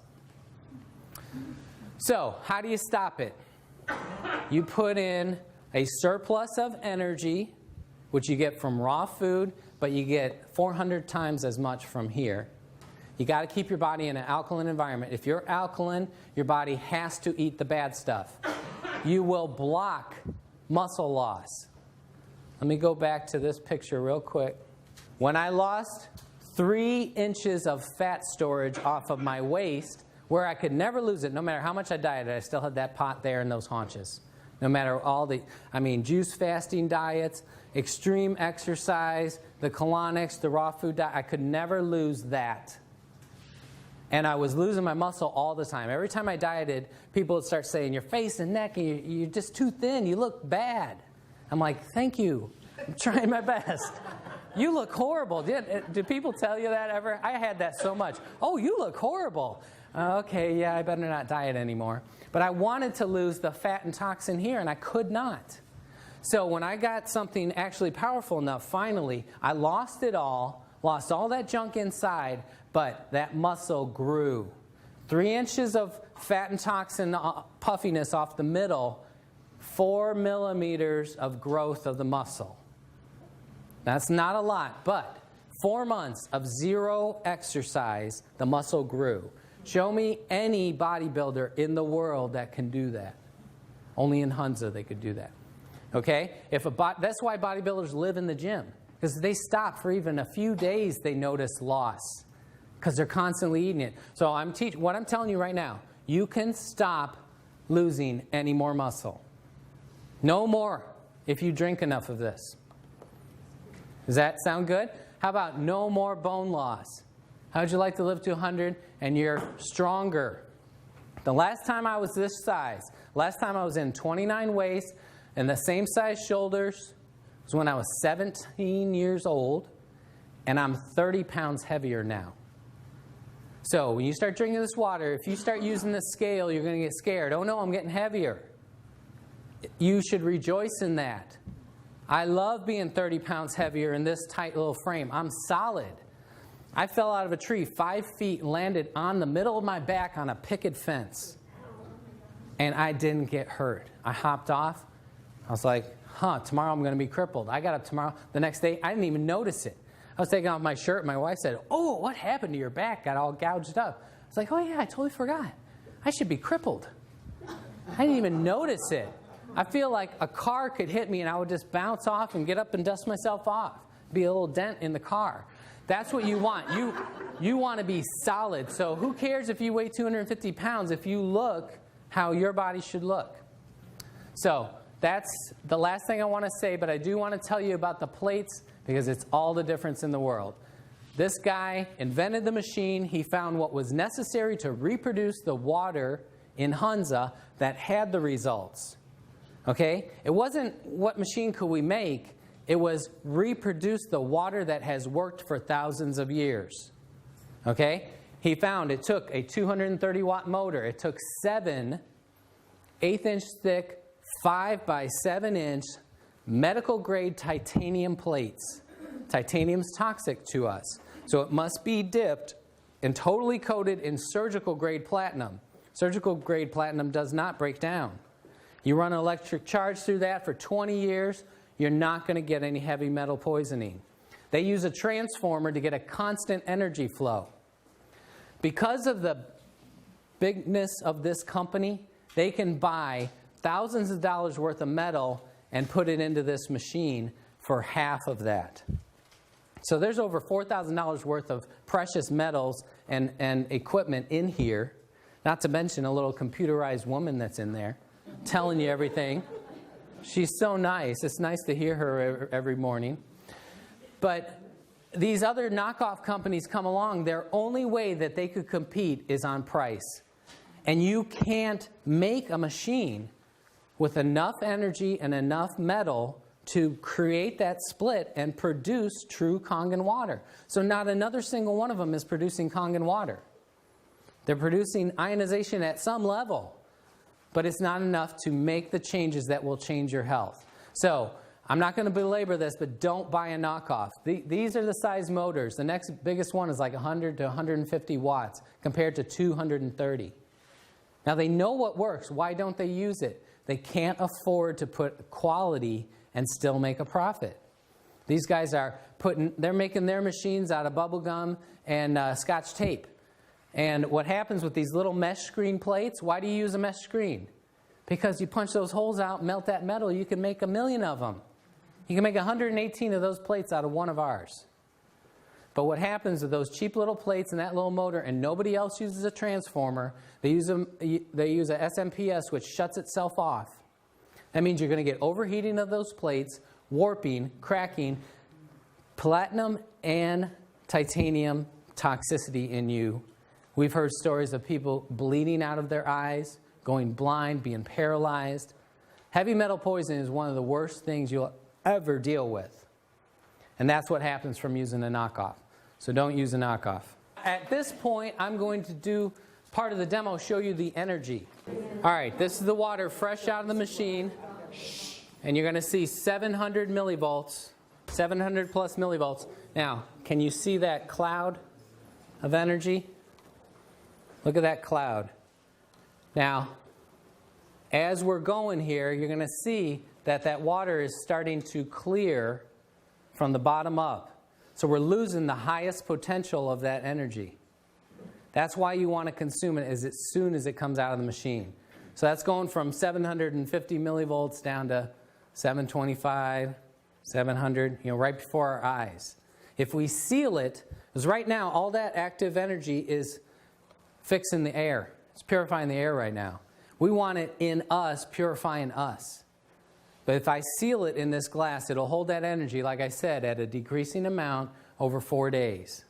So how do you stop it? You put in a surplus of energy, which you get from raw food, but you get 400 times as much from here. You got to keep your body in an alkaline environment. If you're alkaline, your body has to eat the bad stuff. You will block muscle loss. Let me go back to this picture real quick. When I lost 3 inches of fat storage off of my waist, where I could never lose it, no matter how much I dieted, I still had that pot there in those haunches. No matter all the, juice fasting diets, extreme exercise, the colonics, the raw food diet, I could never lose that. And I was losing my muscle all the time. Every time I dieted, people would start saying, your face and neck, you're just too thin, you look bad. I'm like, thank you. I'm trying my best. You look horrible. Did people tell you that ever? I had that so much. Oh, you look horrible. Okay, yeah, I better not diet anymore. But I wanted to lose the fat and toxin here, and I could not. So when I got something actually powerful enough, finally, I lost it all, lost all that junk inside, but that muscle grew. 3 inches of fat and toxin puffiness off the middle, 4 millimeters of growth of the muscle. That's not a lot, but 4 months of 0 exercise, the muscle grew. Show me any bodybuilder in the world that can do that. Only in Hunza they could do that. Okay? That's why bodybuilders live in the gym. Because they stop for even a few days, they notice loss. because they're constantly eating it. So what I'm telling you right now, you can stop losing any more muscle. No more if you drink enough of this. Does that sound good? How about no more bone loss? How would you like to live to 100 and you're stronger? The last time I was this size, last time I was in 29 waist and the same size shoulders was when I was 17 years old, and I'm 30 pounds heavier now. So when you start drinking this water, if you start using the scale, you're going to get scared. Oh no, I'm getting heavier. You should rejoice in that. I love being 30 pounds heavier in this tight little frame. I'm solid. I fell out of a tree 5 feet and landed on the middle of my back on a picket fence. And I didn't get hurt. I hopped off. I was like, tomorrow I'm going to be crippled. I got up tomorrow. The next day, I didn't even notice it. I was taking off my shirt. My wife said, oh, what happened to your back? Got all gouged up. I was like, oh yeah, I totally forgot. I should be crippled. I didn't even notice it. I feel like a car could hit me and I would just bounce off and get up and dust myself off. Be a little dent in the car. That's what you want. You want to be solid. So who cares if you weigh 250 pounds if you look how your body should look? So that's the last thing I want to say, but I do want to tell you about the plates because it's all the difference in the world. This guy invented the machine. He found what was necessary to reproduce the water in Hunza that had the results. Okay? It wasn't what machine could we make. It was reproduce the water that has worked for thousands of years. Okay? He found it took a 230 watt motor. It took 7 1/8-inch thick, 5 by 7 inch medical grade titanium plates. Titanium's toxic to us. So it must be dipped and totally coated in surgical grade platinum. Surgical grade platinum does not break down. You run an electric charge through that for 20 years, you're not going to get any heavy metal poisoning. They use a transformer to get a constant energy flow. Because of the bigness of this company, they can buy thousands of dollars worth of metal and put it into this machine for half of that. So there's over $4,000 worth of precious metals and equipment in here, not to mention a little computerized woman that's in there telling you everything. She's so nice. It's nice to hear her every morning. But these other knockoff companies come along, their only way that they could compete is on price. And you can't make a machine with enough energy and enough metal to create that split and produce true Kagen water. So not another single one of them is producing Kagen water. They're producing ionization at some level, but it's not enough to make the changes that will change your health. So I'm not going to belabor this, but don't buy a knockoff. These are the size motors. The next biggest one is like 100 to 150 watts compared to 230. Now they know what works. Why don't they use it? They can't afford to put quality and still make a profit. These guys they're making their machines out of bubble gum and Scotch tape. And what happens with these little mesh screen plates, why do you use a mesh screen? Because you punch those holes out, melt that metal, you can make 1 million of them. You can make 118 of those plates out of one of ours. But what happens with those cheap little plates and that little motor, and nobody else uses a transformer, they use a SMPS which shuts itself off. That means you're going to get overheating of those plates, warping, cracking, platinum and titanium toxicity in you. We've heard stories of people bleeding out of their eyes, going blind, being paralyzed. Heavy metal poisoning is one of the worst things you'll ever deal with. And that's what happens from using a knockoff. So don't use a knockoff. At this point, I'm going to do part of the demo, show you the energy. All right, this is the water fresh out of the machine. And you're going to see 700 millivolts, 700 plus millivolts. Now, can you see that cloud of energy? Look at that cloud. Now, as we're going here, you're going to see that that water is starting to clear from the bottom up. So we're losing the highest potential of that energy. That's why you want to consume it as soon as it comes out of the machine. So that's going from 750 millivolts down to 725, 700, right before our eyes. If we seal it, because right now all that active energy is fixing the air. It's purifying the air right now. We want it in us, purifying us. But if I seal it in this glass, it'll hold that energy, like I said, at a decreasing amount over 4 days.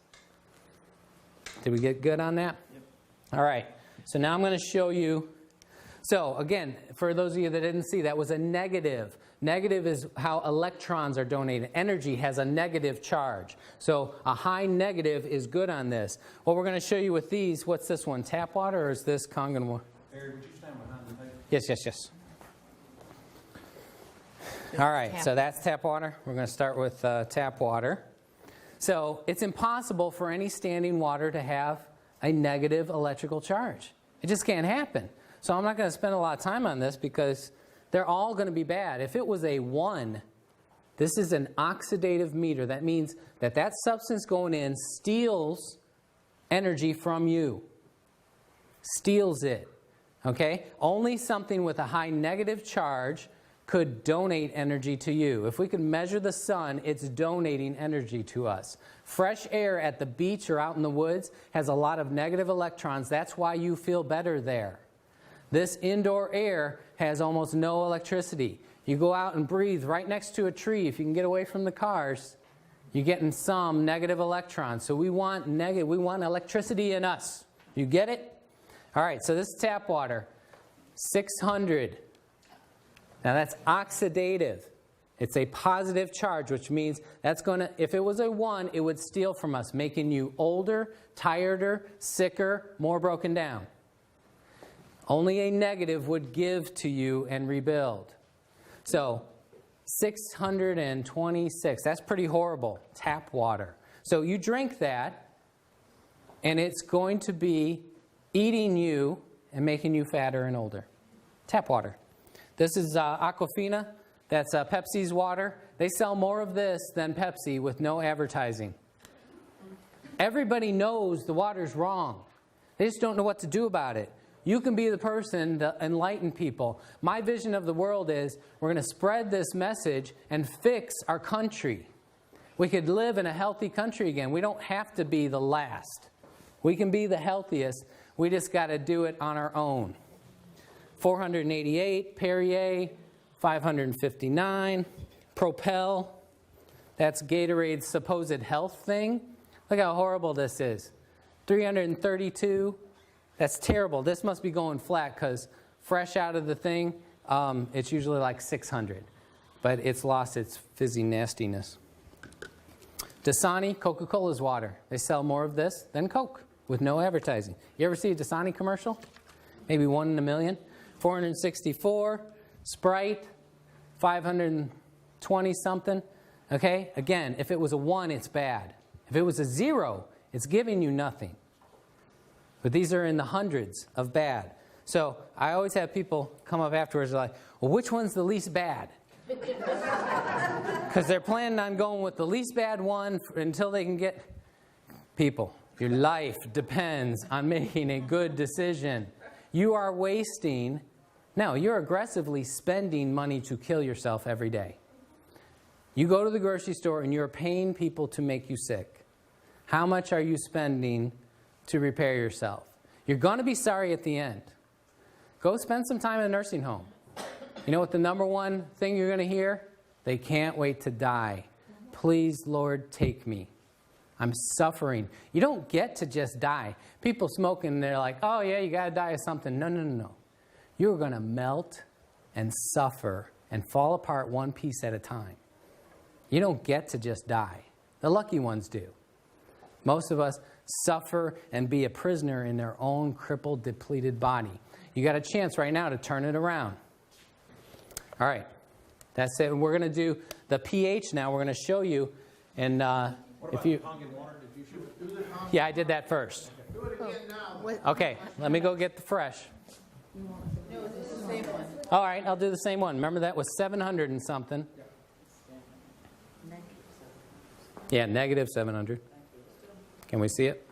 Did we get good on that? Yep. All right. So now I'm going to show you. So again, for those of you that didn't see, that was a negative. Negative is how electrons are donated. Energy has a negative charge. So a high negative is good on this. What we're going to show you with these, what's this one? Tap water, or is this Kagen water? Harry, would you stand behind the table? Yes. All right, so that's tap water. We're going to start with tap water. So it's impossible for any standing water to have a negative electrical charge. It just can't happen. So I'm not going to spend a lot of time on this because they're all going to be bad. If it was a 1, this is an oxidative meter. That means that that substance going in steals energy from you. Steals it. Okay? Only something with a high negative charge could donate energy to you. If we could measure the sun, it's donating energy to us. Fresh air at the beach or out in the woods has a lot of negative electrons. That's why you feel better there. This indoor air has almost no electricity. You go out and breathe right next to a tree. If you can get away from the cars, you're getting some negative electrons. So we want electricity in us. You get it? All right, so this is tap water. 600. Now that's oxidative. It's a positive charge, which means that's going to, if it was a 1, it would steal from us, making you older, tireder, sicker, more broken down. Only a negative would give to you and rebuild. So 626, that's pretty horrible, tap water. So you drink that, and it's going to be eating you and making you fatter and older. Tap water. This is Aquafina. That's Pepsi's water. They sell more of this than Pepsi with no advertising. Everybody knows the water's wrong. They just don't know what to do about it. You can be the person to enlighten people. My vision of the world is we're going to spread this message and fix our country. We could live in a healthy country again. We don't have to be the last. We can be the healthiest. We just got to do it on our own. 488, Perrier, 559, Propel. That's Gatorade's supposed health thing. Look how horrible this is. 332. That's terrible. This must be going flat because fresh out of the thing, it's usually like 600. But it's lost its fizzy nastiness. Dasani, Coca-Cola's water. They sell more of this than Coke with no advertising. You ever see a Dasani commercial? Maybe 1 in a million. 464. Sprite, 520 something. Okay? Again, if it was a 1, it's bad. If it was a 0, it's giving you nothing. But these are in the hundreds of bad. So I always have people come up afterwards and like, well, which one's the least bad? Because they're planning on going with the least bad one until they can get people. Your life depends on making a good decision. You are wasting, no, you're aggressively spending money to kill yourself every day. You go to the grocery store and you're paying people to make you sick. How much are you spending to repair yourself? You're going to be sorry at the end. Go spend some time in a nursing home. You know what the number one thing you're going to hear? They can't wait to die. Please, Lord, take me. I'm suffering. You don't get to just die. People smoking, they're like, oh yeah, you got to die of something. No. You're going to melt and suffer and fall apart one piece at a time. You don't get to just die. The lucky ones do. Most of us suffer and be a prisoner in their own crippled, depleted body. You got a chance right now to turn it around. All right. That's it. We're going to do the pH now. We're going to show you. And if you... Kagen Water? Did you do the Kagen? Yeah, I did that first. Do it again now. Okay. Let me go get the fresh. No, it's the same one. All right. I'll do the same one. Remember that was 700 and something. Yeah, negative 700. Can we see it?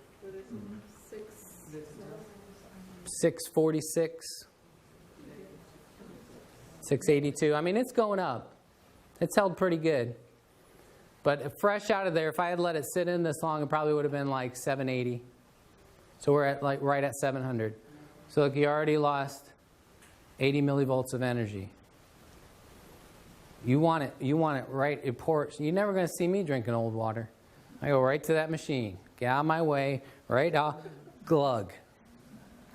646. 682. I mean, it's going up. It's held pretty good. But fresh out of there, if I had let it sit in this long, it probably would have been like 780. So we're at like right at 700. So look, you already lost 80 millivolts of energy. You want it right, it pours. You're never going to see me drinking old water. I go right to that machine, get out of my way, right out, glug.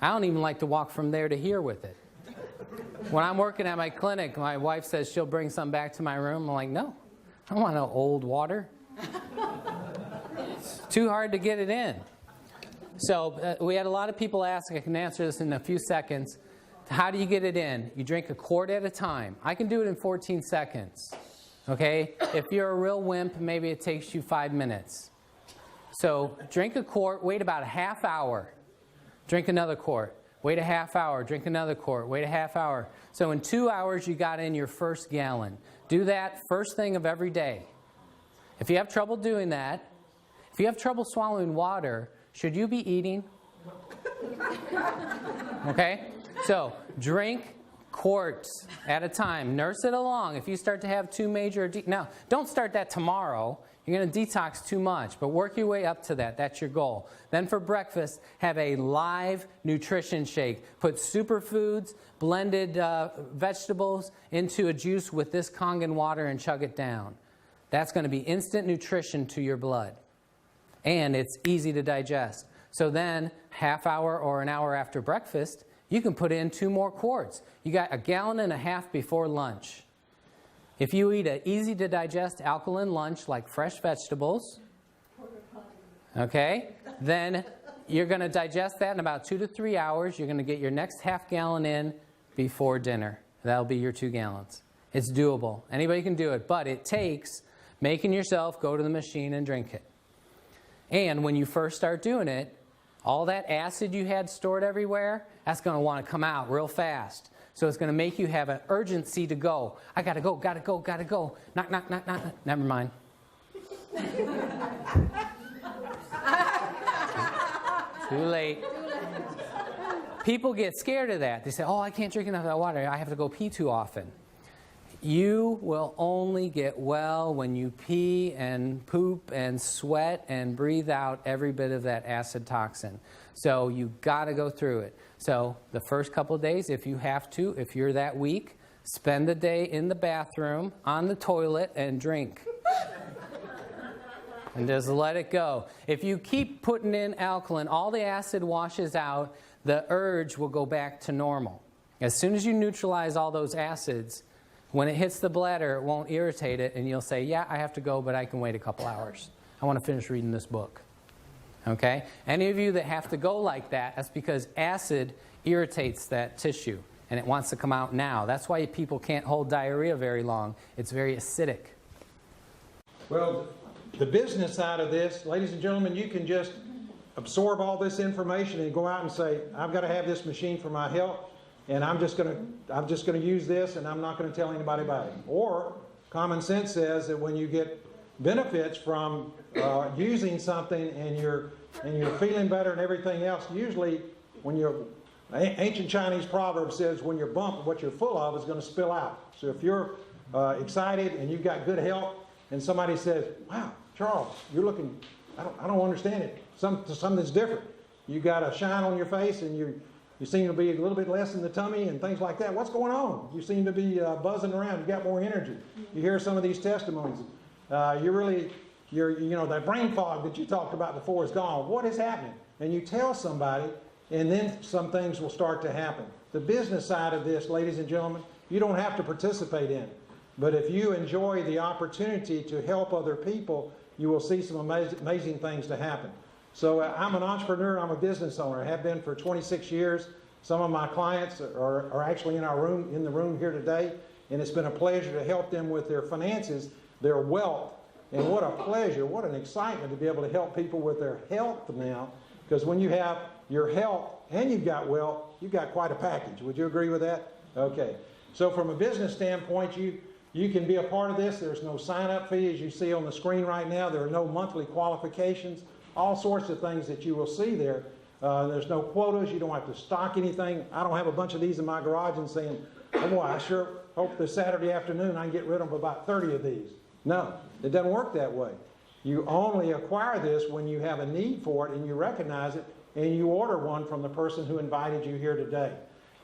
I don't even like to walk from there to here with it. When I'm working at my clinic, my wife says she'll bring some back to my room. I'm like, no, I don't want no old water. It's too hard to get it in. So we had a lot of people ask, I can answer this in a few seconds. How do you get it in? You drink a quart at a time. I can do it in 14 seconds. Okay? If you're a real wimp, maybe it takes you 5 minutes. So drink a quart, wait about a half hour. Drink another quart. Wait a half hour. Drink another quart. Wait a half hour. So in 2 hours, you got in your first gallon. Do that first thing of every day. If you have trouble doing that, if you have trouble swallowing water, should you be eating? Okay? So drink quarts at a time. Nurse it along. If you start to have too major... Now, don't start that tomorrow. You're going to detox too much, but work your way up to that. That's your goal. Then for breakfast, have a live nutrition shake. Put superfoods, blended vegetables into a juice with this Kagen water and chug it down. That's going to be instant nutrition to your blood. And it's easy to digest. So then, half hour or an hour after breakfast, you can put in 2 more quarts. You got 1.5 gallons before lunch. If you eat an easy-to-digest alkaline lunch like fresh vegetables, okay, then you're going to digest that in about 2 to 3 hours. You're going to get your next half gallon in before dinner. That'll be your 2 gallons. It's doable. Anybody can do it, but it takes making yourself go to the machine and drink it. And when you first start doing it, all that acid you had stored everywhere, that's going to want to come out real fast. So it's going to make you have an urgency to go. I got to go, got to go, got to go. Knock, knock, knock, knock. Never mind. Too late. People get scared of that. They say, oh, I can't drink enough of that water. I have to go pee too often. You will only get well when you pee and poop and sweat and breathe out every bit of that acid toxin. So you got to go through it. So the first couple of days, if you have to, if you're that weak, spend the day in the bathroom, on the toilet, and drink. And just let it go. If you keep putting in alkaline, all the acid washes out, the urge will go back to normal. As soon as you neutralize all those acids, when it hits the bladder, it won't irritate it, and you'll say, yeah, I have to go, but I can wait a couple hours. I want to finish reading this book. Okay? Any of you that have to go like that, that's because acid irritates that tissue, and it wants to come out now. That's why people can't hold diarrhea very long. It's very acidic. Well, the business side of this, ladies and gentlemen, you can just absorb all this information and go out and say, I've got to have this machine for my health. And I'm just going to use this, and I'm not going to tell anybody about it. Or common sense says that when you get benefits from using something and you're feeling better and everything else, usually when you're ancient Chinese proverb says when you're bumped, what you're full of is going to spill out. So if you're excited and you've got good health, and somebody says, "Wow, Charles, you're looking, I don't understand it. Something's different. You got a shine on your face, and you seem to be a little bit less in the tummy and things like that. What's going on? You seem to be buzzing around. You got more energy." You hear some of these testimonies. That brain fog that you talked about before is gone. What is happening? And you tell somebody, and then some things will start to happen. The business side of this, ladies and gentlemen, you don't have to participate in. But if you enjoy the opportunity to help other people, you will see some amazing things to happen. So I'm an entrepreneur. I'm a business owner. I have been for 26 years. Some of my clients are actually in the room here today, and it's been a pleasure to help them with their finances, their wealth, and what a pleasure, what an excitement to be able to help people with their health now, because when you have your health and you've got wealth, you've got quite a package. Would you agree with that? Okay. So from a business standpoint, you can be a part of this. There's no sign-up fee, as you see on the screen right now. There are no monthly qualifications. All sorts of things that you will see there. There's no quotas. You don't have to stock anything. I don't have a bunch of these in my garage and saying, oh boy, I sure hope this Saturday afternoon I can get rid of about 30 of these. No, it doesn't work that way. You only acquire this when you have a need for it and you recognize it and you order one from the person who invited you here today.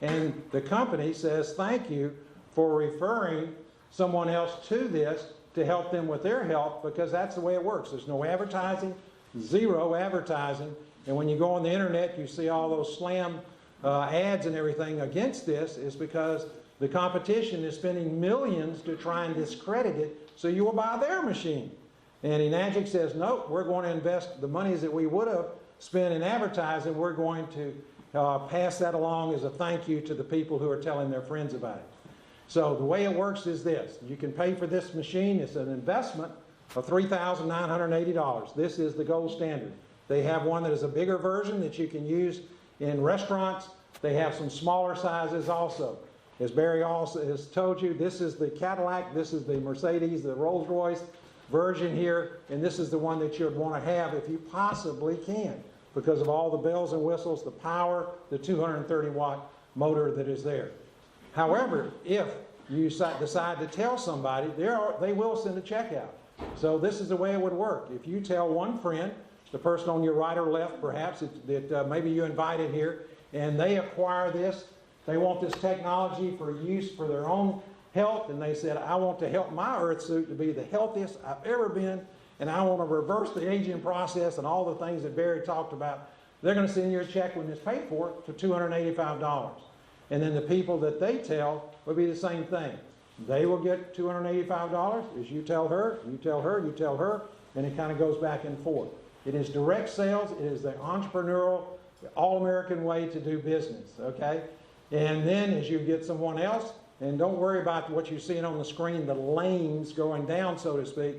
And the company says thank you for referring someone else to this to help them with their health, because that's the way it works. There's no advertising, zero advertising. And when you go on the internet, you see all those slam ads and everything against this, is because the competition is spending millions to try and discredit it so you will buy their machine. And Enagic says, nope, we're going to invest the monies that we would have spent in advertising. We're going to pass that along as a thank you to the people who are telling their friends about it. So the way it works is this. You can pay for this machine. It's an investment of $3,980. This is the gold standard. They have one that is a bigger version that you can use in restaurants. They have some smaller sizes also. As Barry also has told you, this is the Cadillac, this is the Mercedes, the Rolls-Royce version here, and this is the one that you'd want to have if you possibly can, because of all the bells and whistles, the power, the 230-watt motor that is there. However, if you decide to tell somebody, they will send a check out. So this is the way it would work. If you tell one friend, the person on your right or left perhaps, that maybe you invited here, and they acquire this, they want this technology for use for their own health, and they said, I want to help my earth suit to be the healthiest I've ever been, and I want to reverse the aging process and all the things that Barry talked about. They're going to send you a check when it's paid for $285. And then the people that they tell will be the same thing. They will get $285 as you tell her, you tell her, you tell her, and it kind of goes back and forth. It is direct sales. It is the entrepreneurial, all-American way to do business, okay? And then as you get someone else, and don't worry about what you're seeing on the screen, the lanes going down, so to speak.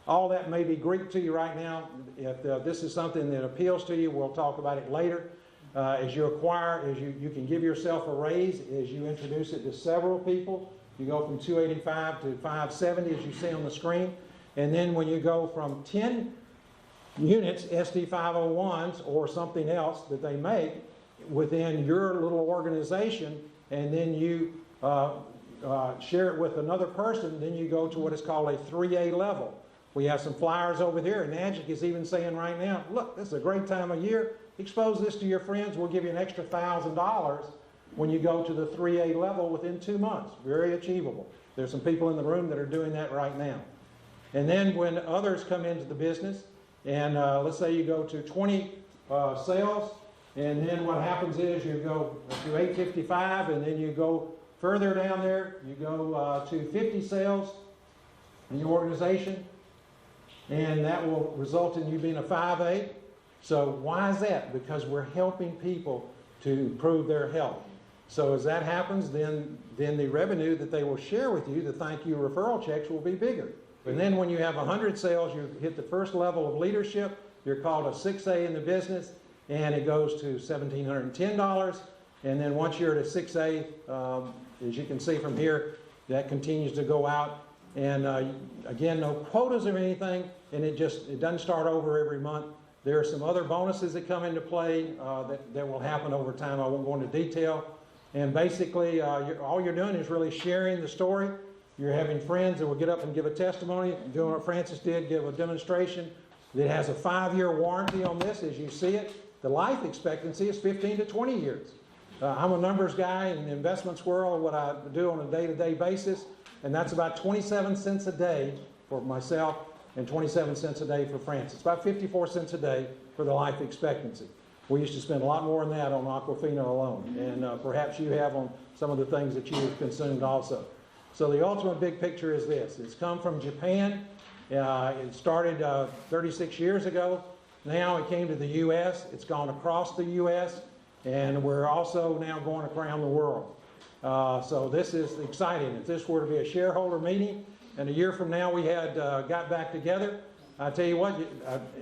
All that may be Greek to you right now. If this is something that appeals to you, we'll talk about it later. As you acquire, you can give yourself a raise as you introduce it to several people. You go from 285 to 570 as you see on the screen. And then when you go from 10 units, SD501s or something else that they make within your little organization, and then you share it with another person, then you go to what is called a 3A level. We have some flyers over here, and Enagic is even saying right now, look, this is a great time of year. Expose this to your friends. We'll give you an extra $1,000 when you go to the 3A level within 2 months. Very achievable. There's some people in the room that are doing that right now. And then when others come into the business, and let's say you go to 20 sales, and then what happens is you go to 855, and then you go further down there, you go to 50 sales in your organization, and that will result in you being a 5A. So why is that? Because we're helping people to improve their health. So as that happens, then the revenue that they will share with you, the thank you referral checks, will be bigger. And then when you have 100 sales, you hit the first level of leadership. You're called a 6A in the business, and it goes to $1,710. And then once you're at a 6A, as you can see from here, that continues to go out. And again, no quotas or anything, and it doesn't start over every month. There are some other bonuses that come into play that will happen over time. I won't go into detail. And basically, all you're doing is really sharing the story. You're having friends that will get up and give a testimony, doing what Francis did, give a demonstration. It has a 5-year warranty on this, as you see it. The life expectancy is 15 to 20 years. I'm a numbers guy in the investments world, what I do on a day-to-day basis, and that's about 27 cents a day for myself and 27 cents a day for Francis. About 54 cents a day for the life expectancy. We used to spend a lot more than that on Aquafina alone, and perhaps you have on some of the things that you've consumed also. So the ultimate big picture is this. It's come from Japan. It started 36 years ago. Now it came to the U.S. It's gone across the U.S., and we're also now going around the world. So this is exciting. If this were to be a shareholder meeting, and a year from now we had got back together, I tell you what,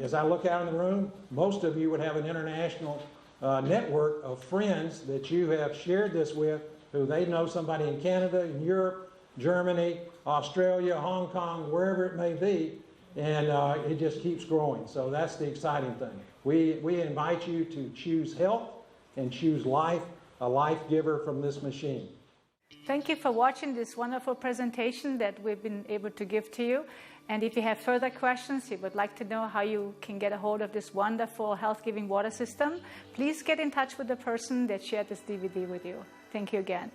as I look out in the room, most of you would have an international network of friends that you have shared this with, who they know somebody in Canada, in Europe, Germany, Australia, Hong Kong, wherever it may be, and it just keeps growing. So that's the exciting thing. We invite you to choose health and choose life, a life giver from this machine. Thank you for watching this wonderful presentation that we've been able to give to you. And if you have further questions, you would like to know how you can get a hold of this wonderful health-giving water system, please get in touch with the person that shared this DVD with you. Thank you again.